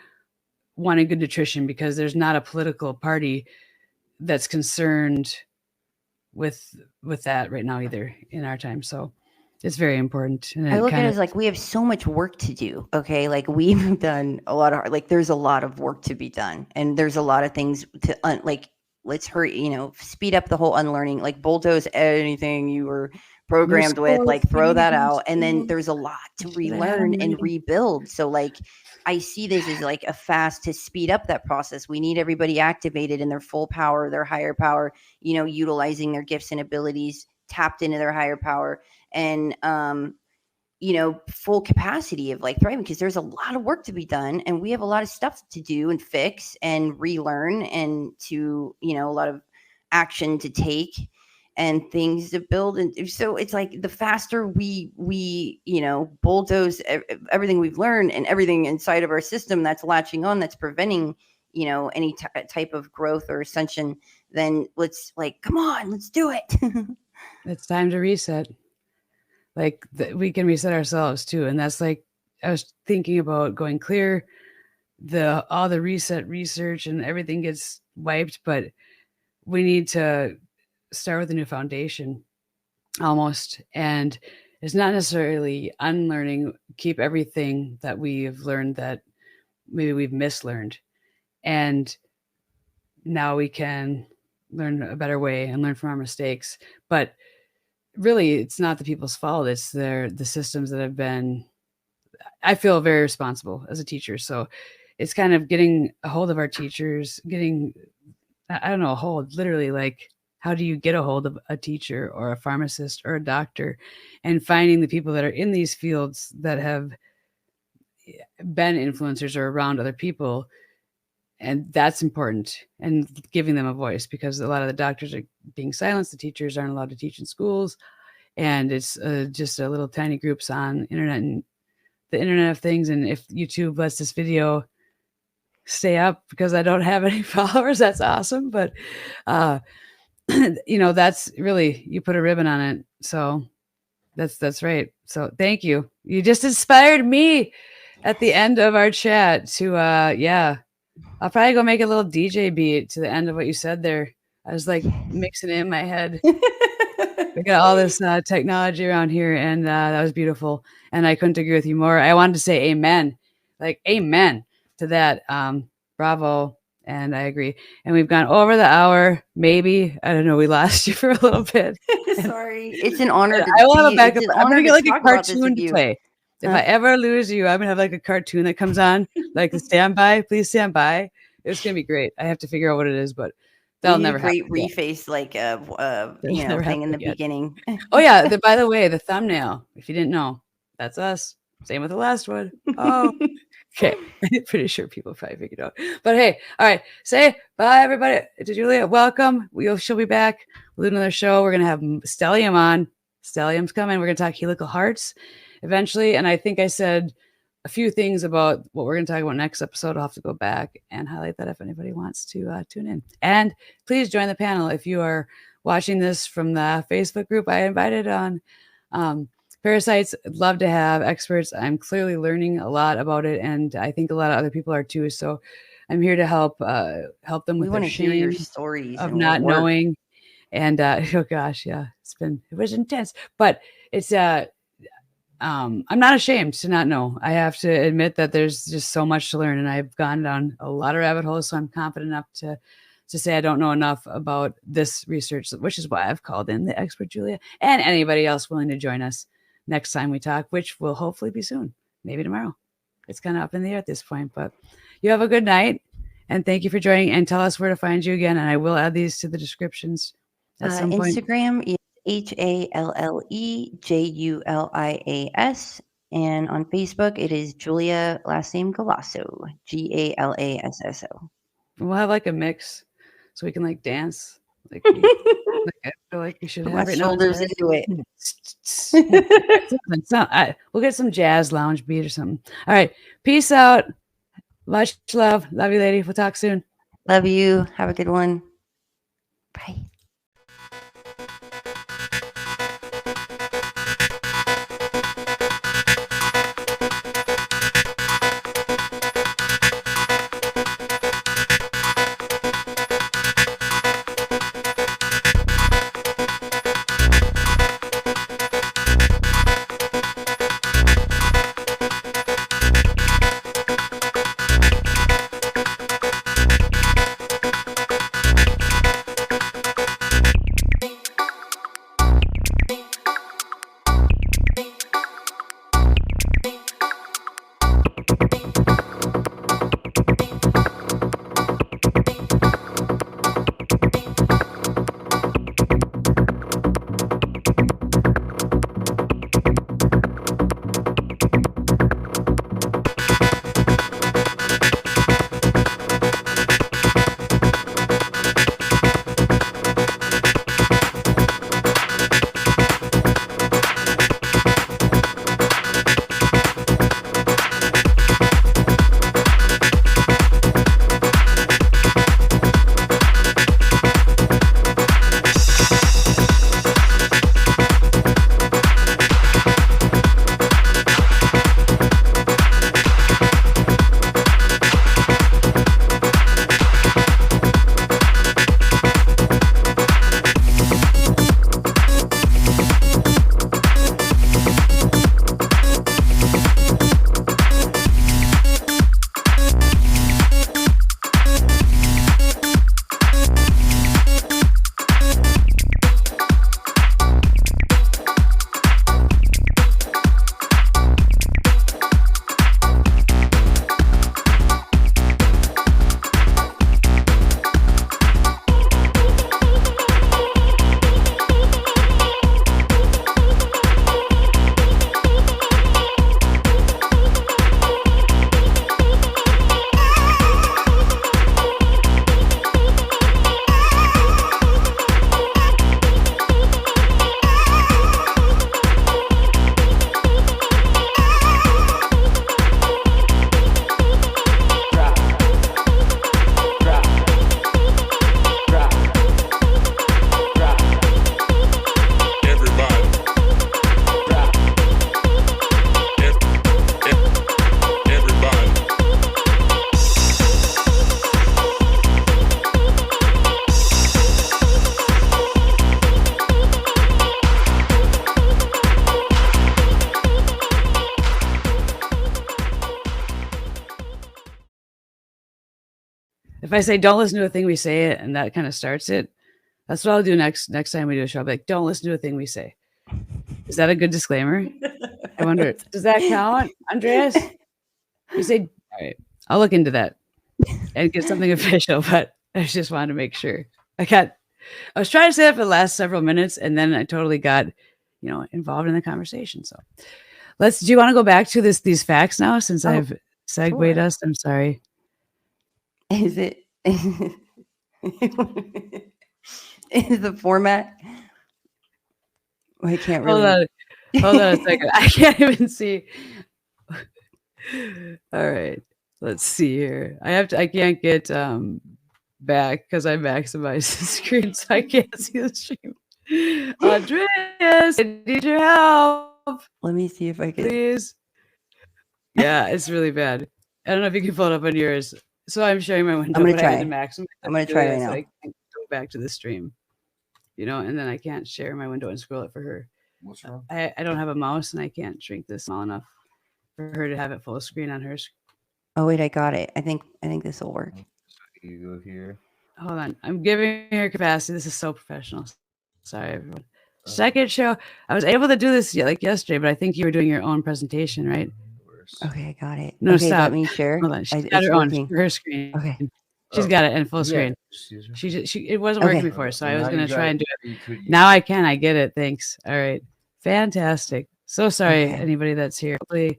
A: wanting good nutrition because there's not a political party that's concerned with that right now either in our time. So it's very important. And
D: I
A: it
D: look at
A: kind
D: it
A: of
D: as like we have so much work to do. Okay. Like we've done a lot of, like, there's a lot of work to be done. And there's a lot of things to, like, let's hurry, speed up the whole unlearning, like bulldoze anything you were
A: no
D: programmed with,
A: school,
D: like throw that
A: no
D: out. And then
A: school.
D: there's a lot to
A: Should have had 'em
D: relearn and
A: ready.
D: rebuild. So, like, I see this as like a fast to speed up that process. We need everybody activated in their full power, their higher power, utilizing their gifts and abilities, tapped into their higher power. And, full capacity of like thriving, because there's a lot of work to be done and we have a lot of stuff to do and fix and relearn and to, a lot of action to take and things to build. And so it's like the faster we bulldoze everything we've learned and everything inside of our system that's latching on, that's preventing any type of growth or ascension, then let's, like, come on, let's do it.
A: It's time to reset. Like we can reset ourselves too. And that's like, I was thinking about going clear, all the reset research and everything gets wiped, but we need to start with a new foundation almost. And it's not necessarily unlearning, keep everything that we've learned that maybe we've mislearned. And now we can learn a better way and learn from our mistakes. But really, it's not the people's fault. It's the systems that have been, I feel very responsible as a teacher. So it's kind of getting a hold of our teachers, I don't know, a hold, literally, like, how do you get a hold of a teacher or a pharmacist or a doctor, and finding the people that are in these fields that have been influencers or around other people. And that's important, and giving them a voice, because a lot of the doctors are being silenced. The teachers aren't allowed to teach in schools. And it's just a little tiny groups on internet and the Internet of Things. And if YouTube lets this video stay up because I don't have any followers, that's awesome. But, that's really, you put a ribbon on it. So that's right. So thank you. You just inspired me at the end of our chat to, yeah, I'll probably go make a little DJ beat to the end of what you said there. I was like mixing it in my head. We got all this technology around here, and that was beautiful. And I couldn't agree with you more. I wanted to say amen, like amen to that. Bravo. And I agree. And we've gone over the hour. Maybe, I don't know, we lost you for a little bit.
D: Sorry, it's an honor.
A: I will have a backup.
D: It's an
A: I'm
D: honor
A: gonna get like a
D: talk about this
A: cartoon
D: with
A: to
D: you.
A: play. If I ever lose you, I'm gonna have like a cartoon that comes on, like the standby. Please stand by. It's gonna be great. I have to figure out what it is, but that'll
D: We need
A: never
D: a great
A: happen. Yet.
D: reface, like
A: That'll never
D: thing in the
A: happen yet.
D: beginning.
A: Oh yeah. By the way, the thumbnail, if you didn't know, that's us. Same with the last one. Oh, okay. I'm pretty sure people probably figured out. But hey, all right. Say bye, everybody. To Julia, welcome. She'll be back. We'll do another show. We're gonna have Stellium on. Stellium's coming. We're gonna talk helical hearts eventually. And I think I said a few things about what we're going to talk about next episode. I'll have to go back and highlight that if anybody wants to tune in. And please join the panel. If you are watching this from the Facebook group I invited on Parasites, I'd love to have experts. I'm clearly learning a lot about it, and I think a lot of other people are too. So I'm here to help them with
D: We want
A: their
D: to hear your
A: shame
D: stories
A: of
D: and
A: not
D: your work.
A: knowing. And oh gosh, yeah, it was intense, but it's I'm not ashamed to not know. I have to admit that there's just so much to learn, and I've gone down a lot of rabbit holes. So I'm confident enough to say I don't know enough about this research, which is why I've called in the expert Julia, and anybody else willing to join us next time we talk, which will hopefully be soon, maybe tomorrow. It's kind of up in the air at this point, but you have a good night, and thank you for joining. And tell us where to find you again, and I will add these to the descriptions at some point.
D: Instagram is HALLEJULIAS. And on Facebook, it is Julia, last name Galasso, GALASSO.
A: We'll have like a mix so we can like dance. Like, I feel like we should
D: Put
A: have
D: my
A: right now.
D: shoulders into it.
A: We'll get some jazz lounge beat or something. All right. Peace out. Much love. Love you, lady. We'll talk soon.
D: Love you. Have a good one. Bye.
A: If I say don't listen to a thing we say and that kind of starts it, that's what I'll do next time we do a show. I'll be like, don't listen to a thing we say. Is that a good disclaimer? I wonder, does that count, Andreas? You say, all right, I'll look into that and get something official, but I just wanted to make sure. I was trying to say that for the last several minutes, and then I totally got, involved in the conversation. So do you want to go back to these facts now since I've segued
D: sure.
A: us? I'm sorry.
D: Is it is the format? I can't really.
A: Hold on a second. I can't even see. All right. Let's see here. I can't get back because I maximized the screen, so I can't see the stream. Andreas, I need your help.
D: Let me see if I can.
A: Please. Yeah, it's really bad. I don't know if you can pull it up on yours. So I'm sharing my window.
D: I'm gonna try.
A: I'm
D: gonna try right now.
A: I can go back to the stream, and then I can't share my window and scroll it for her.
C: What's wrong?
A: I don't have a mouse and I can't shrink this small enough for her to have it full screen on hers.
D: Oh wait, I got it. I think this will work.
C: So you go here.
A: Hold on. I'm giving her capacity. This is so professional. Sorry, everyone. Second show. I was able to do this like yesterday, but I think you were doing your own presentation, right?
D: Okay, I got it.
A: No,
D: okay,
A: stop.
D: let me share.
A: Hold on. She's got her own her screen.
D: Okay.
A: She's got it in full screen. It wasn't working
D: Okay.
A: before, so I was gonna
E: you
A: try
E: got
A: and do
E: it. You could
A: Now
E: use
A: I can. I get it. Thanks. All right. Fantastic. So sorry,
D: Okay.
A: anybody that's here. Hopefully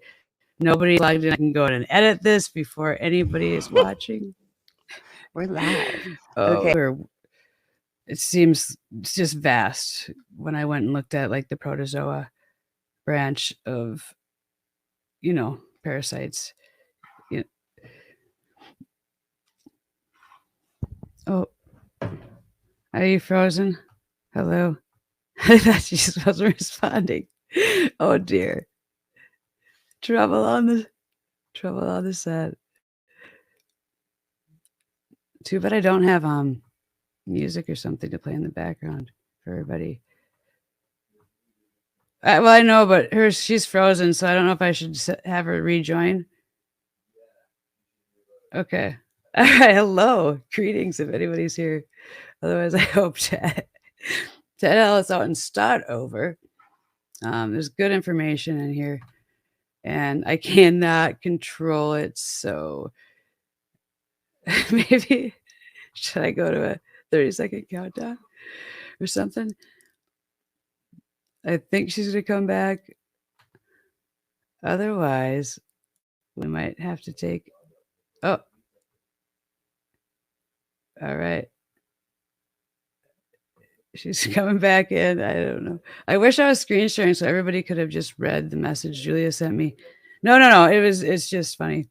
A: nobody logged in. I can go in and edit this before anybody is watching.
D: We're live.
A: Oh,
D: Okay.
A: it seems it's just vast. When I went and looked at like the protozoa branch of, parasites. You Oh, are you frozen? Hello. I thought she just wasn't responding. Oh dear. Trouble on the set. Too bad I don't have music or something to play in the background for everybody. Well, I know, but she's frozen, so I don't know if I should have her rejoin. Okay. All right. Hello. Greetings if anybody's here. Otherwise, I hope to tell us out and start over. There's good information in here, and I cannot control it. So maybe should I go to a 30-second countdown or something? I think she's going to come back. Otherwise, we might have to take. Oh, all right. She's coming back in. I don't know. I wish I was screen sharing so everybody could have just read the message Julia sent me. No. It's just funny.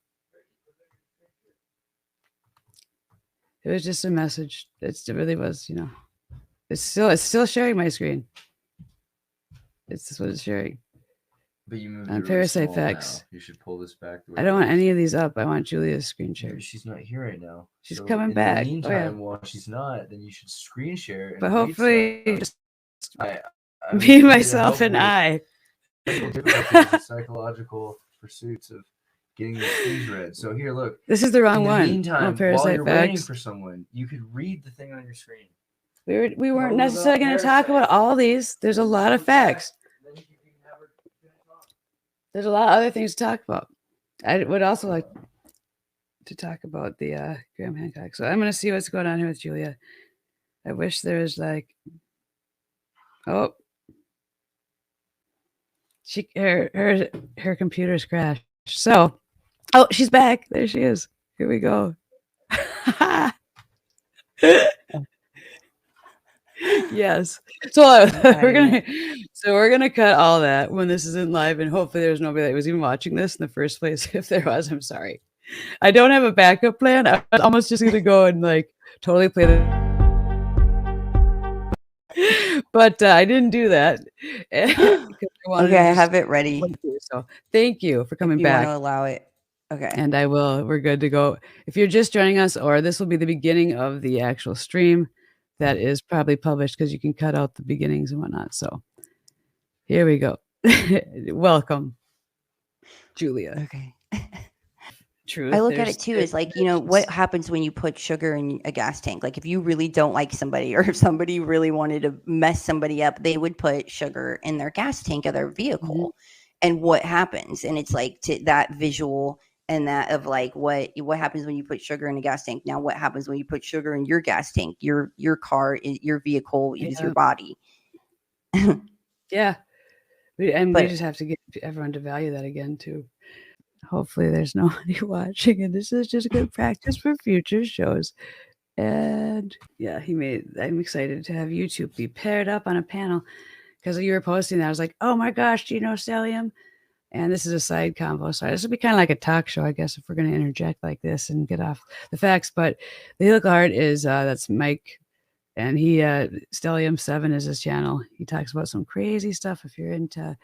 A: It was just a message. It really was, It's still sharing my screen. It's just what it's sharing.
E: But you moved
A: On
E: it really
A: Parasite
E: small
A: Facts.
E: now. You should pull this back. The way
A: I don't
E: it
A: want
E: is.
A: any of these up. I want Julia's screen share.
E: But she's not here right now.
A: She's
E: So
A: coming
E: in
A: back.
E: The
A: Oh,
E: meantime,
A: yeah.
E: while she's not, then you should screen share. And
A: But
E: read
A: hopefully,
E: stuff.
A: just
E: I
A: me,
E: here to
A: myself,
E: help
A: and
E: with
A: I.
E: technical difficulties and psychological pursuits of getting these things read. So here, look.
A: This is the
E: In
A: wrong
E: the
A: one.
E: meantime, while
A: Parasite
E: you're waiting
A: Facts.
E: for someone, you could read the thing on your screen.
A: We weren't
E: What
A: necessarily
E: about
A: going to talk about all these. There's a lot of facts. There's a lot of other things to talk about. I would also like to talk about the Graham Hancock. So I'm going to see what's going on here with Julia. I wish there was her computer's crashed. So, she's back. There she is. Here we go. Yes. So we're gonna cut all that when this isn't live, and hopefully there's nobody that was even watching this in the first place. If there was, I'm sorry. I don't have a backup plan. I was almost just gonna go and totally play but I didn't do that.
D: Okay, I have it ready.
A: So thank you for coming
D: If you
A: back.
D: want to allow it. Okay.
A: And I will. We're good to go. If you're just joining us, or this will be the beginning of the actual stream that is probably published, because you can cut out the beginnings and whatnot. So here we go. Welcome, Julia.
D: Okay.
A: Truth.
D: I look at it too as what happens when you put sugar in a gas tank. Like if you really don't like somebody, or if somebody really wanted to mess somebody up, they would put sugar in their gas tank of their vehicle.
A: Mm-hmm.
D: And what happens? And it's to that visual and that of what happens when you put sugar in a gas tank. Now, what happens when you put sugar in your gas tank? Your car, your vehicle is your body.
A: Yeah. We just have to get everyone to value that again too. Hopefully there's nobody watching, and this is just good practice for future shows. And yeah, I'm excited to have YouTube be paired up on a panel, because you were posting that. I was like, oh my gosh, do you know Stellium? And this is a side convo. So this would be kind of like a talk show, I guess, if we're going to interject like this and get off the facts. But the helical heart is, that's Mike. And he, Stellium 7 is his channel. He talks about some crazy stuff. If you're into,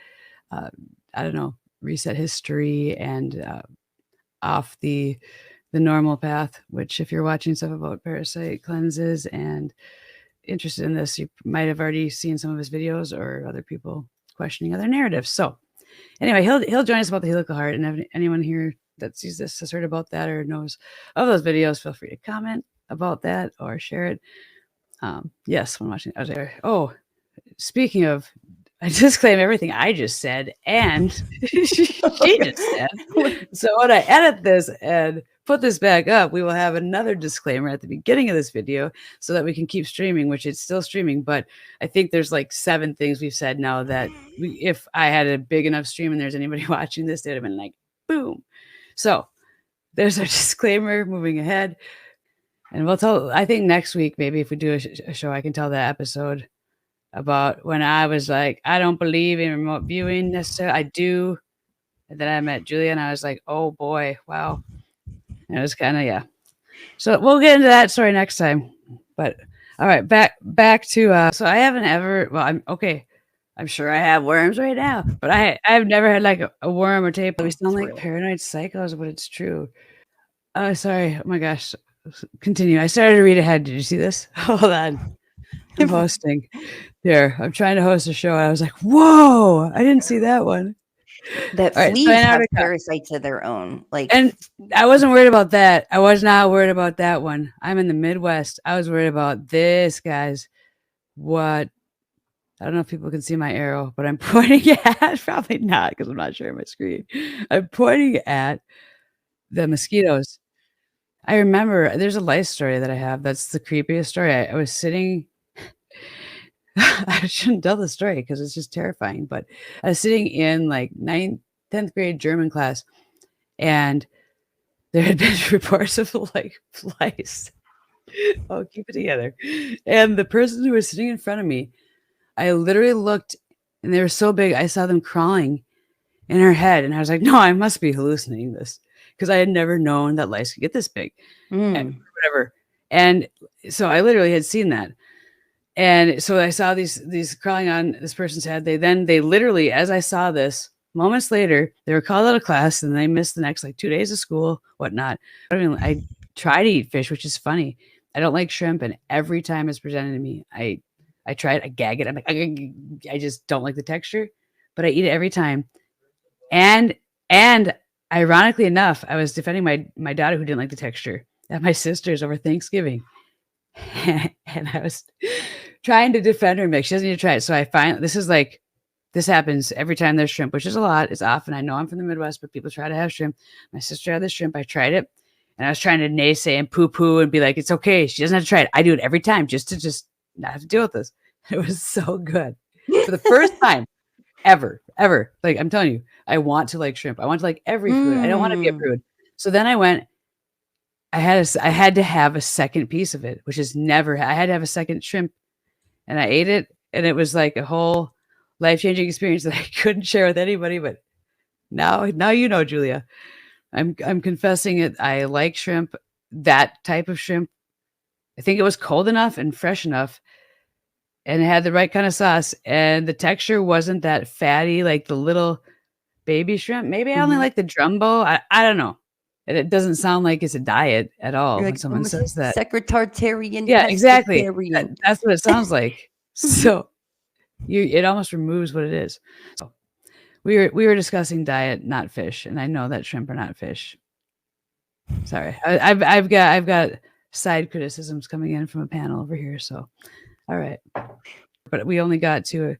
A: I don't know, reset history and off the normal path, which if you're watching stuff about parasite cleanses and interested in this, you might have already seen some of his videos or other people questioning other narratives. So anyway, he'll join us about the helical heart, and if anyone here that sees this has heard about that or knows of those videos, feel free to comment about that or share it. Yes, when watching. Oh, speaking of, I disclaim everything I just said and she just said. So when I edit this and put this back up, we will have another disclaimer at the beginning of this video so that we can keep streaming, which it's still streaming. But I think there's like 7 things we've said now that if I had a big enough stream and there's anybody watching this, they'd have been like, boom. So there's our disclaimer moving ahead. And we'll tell, I think next week, maybe if we do a show, I can tell that episode about when I was like, I don't believe in remote viewing necessarily. I do. And then I met Julia and I was like, oh boy, wow. And it was kind of, yeah. So we'll get into that story next time. But all right, back to, so I haven't ever, well, I'm okay. I'm sure I have worms right now, but I've never had like a worm or tape. We sound like paranoid psychos, but it's true. Oh, sorry. Oh my gosh. Continue. I started to read ahead. Did you see this? Hold on. I'm hosting. There. I'm trying to host a show. I was like, whoa, I didn't see that one.
D: That
A: All right,
D: fleas
A: so
D: have
A: Antarctica.
D: parasites of their own. Like,
A: And I wasn't worried about that. I was not worried about that one. I'm in the Midwest. I was worried about this, guys. What? I don't know if people can see my arrow, but I'm pointing at, probably not because I'm not sharing my screen. I'm pointing at the mosquitoes. I remember there's a life story that I have. That's the creepiest story. I was sitting, I shouldn't tell the story because it's just terrifying, but I was sitting in like 10th grade German class and there had been reports of like flies. Oh, keep it together. And the person who was sitting in front of me, I literally looked and they were so big, I saw them crawling in her head. And I was like, no, I must be hallucinating this because I had never known that lice could get this big. And whatever. And so I literally had seen that. And so I saw these crawling on this person's head. They literally, as I saw this, moments later, they were called out of class and they missed the next like 2 days of school, whatnot. I try to eat fish, which is funny. I don't like shrimp, and every time it's presented to me, I try it, I gag it. I'm like, I just don't like the texture, but I eat it every time. And ironically enough, I was defending my daughter who didn't like the texture at my sister's over Thanksgiving. And I was trying to defend her, like, she doesn't need to try it. So I find this happens every time there's shrimp, which is a lot. It's often. I know I'm from the Midwest, but people try to have shrimp. My sister had the shrimp. I tried it, and I was trying to naysay and poo-poo and be like, it's okay. She doesn't have to try it. I do it every time just to not have to deal with this. It was so good. For the first time ever. Like, I'm telling you, I want to like shrimp. I want to like every food. I don't want to be a prude. So then I went, I had to have a second piece of it, which is never, I had to have a second shrimp, and I ate it, and it was like a whole life-changing experience that I couldn't share with anybody. But now you know, Julia, I'm confessing it. I like shrimp, that type of shrimp. I think it was cold enough and fresh enough, and it had the right kind of sauce, and the texture wasn't that fatty like the little baby shrimp. Maybe I only like the Jumbo. I don't know. And it doesn't sound like it's a diet at all
D: you're
A: when
D: like,
A: someone says that.
D: secretarian.
A: Yeah, exactly.
D: pescatarian.
A: That's what it sounds like. So it almost removes what it is. So we were discussing diet, not fish, and I know that shrimp are not fish. Sorry, I've got side criticisms coming in from a panel over here. So, all right, but we only got to.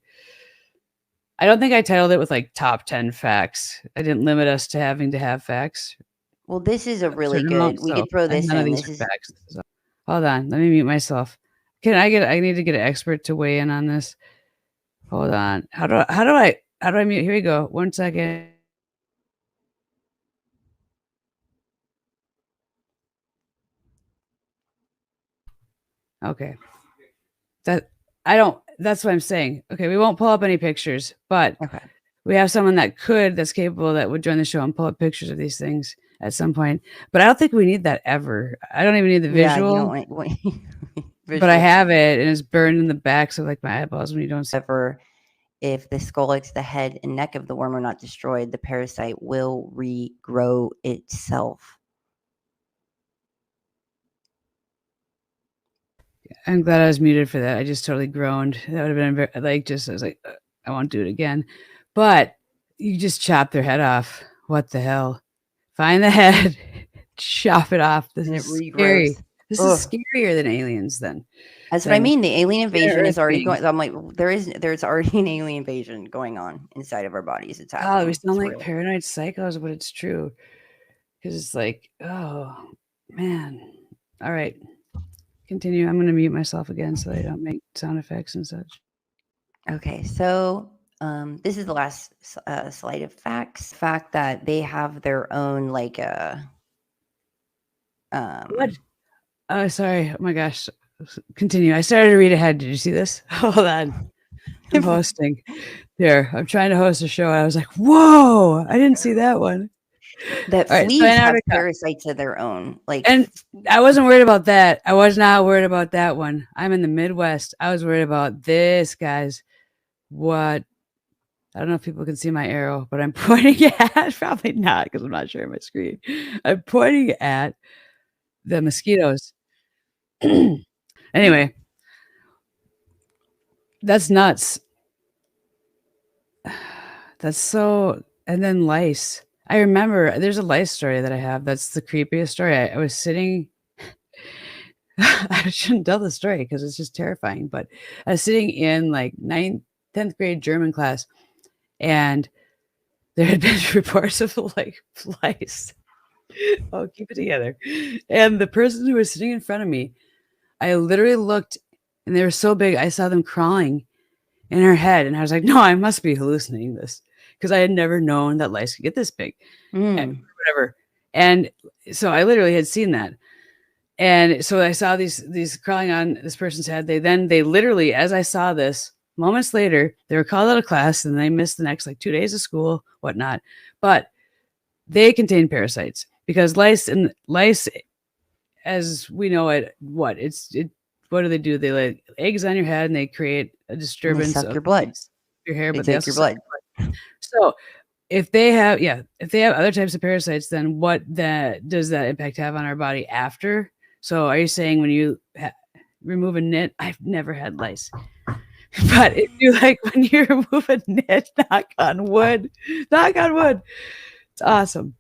A: I don't think I titled it with like top 10 facts. I didn't limit us to having to have facts.
D: Well, this is a really
A: Certain
D: good.
A: amounts,
D: We
A: so,
D: could throw
A: and
D: this
A: none of
D: in.
A: these
D: This
A: are
D: is
A: facts. So, hold on, let me mute myself. I need to get an expert to weigh in on this. Hold on. How do I mute? Here we go. 1 second. Okay. That's what I'm saying. Okay, we won't pull up any pictures, but
D: okay.
A: we have someone that's capable that would join the show and pull up pictures of these things at some point. But I don't think we need that ever. I don't even need the visual.
D: Yeah, you don't want
A: but I have it, and it's burned in the backs of like my eyeballs when you don't see.
D: However, if the skull, the head and neck of the worm are not destroyed, the parasite will regrow itself.
A: I'm glad I was muted for that. I just totally groaned. That would have been like, I was like, I won't do it again. But you just chop their head off. What the hell? Find the head, chop it off. This is scary. This is scarier than aliens then.
D: That's what I mean. The alien invasion is already going. I'm like, there's already an alien invasion going on inside of our bodies. It's happening.
A: Oh, we sound like paranoid psychos, but it's true. because it's like, oh man. All right, continue. I'm gonna mute myself again so I don't make sound effects and such.
D: Okay, so this is the last slide of facts. Fact that they have their own like
A: What? Oh, sorry. Oh my gosh. Continue. I started to read ahead. Did you see this? Hold on. I'm hosting. There. I'm trying to host a show. I was like, whoa, I didn't see that one.
D: that
A: All right, so
D: fleas have
A: Antarctica.
D: parasites of their own. Like,
A: And I wasn't worried about that. I was not worried about that one. I'm in the Midwest. I was worried about this, guys. What? I don't know if people can see my arrow, but I'm pointing at, probably not because I'm not sharing my screen. I'm pointing at the mosquitoes. Anyway, that's nuts. That's so. And then lice. I remember there's a lice story that I have. That's the creepiest story. I was sitting. I shouldn't tell the story because it's just terrifying. But I was sitting in like 10th grade German class, and there had been reports of like lice. Oh, keep it together. And the person who was sitting in front of me, I literally looked, and they were so big, I saw them crawling in her head, and I was like, "No, I must be hallucinating this," because I had never known that lice could get this big, and whatever. And so I literally had seen that, and so I saw these crawling on this person's head. They literally, as I saw this, moments later, they were called out of class, and they missed the next like 2 days of school, whatnot. But they contain parasites because lice, as we know it, what do they do? They lay eggs on your head and they create a disturbance
D: suck
A: of
D: your blood.
A: your hair,
D: They
A: but they
D: take
A: also
D: your
A: suck
D: blood.
A: So if they have other types of parasites, then what does that impact have on our body after? So are you saying when you remove a nit? I've never had lice, but if you like when you remove a nit, knock on wood, it's awesome.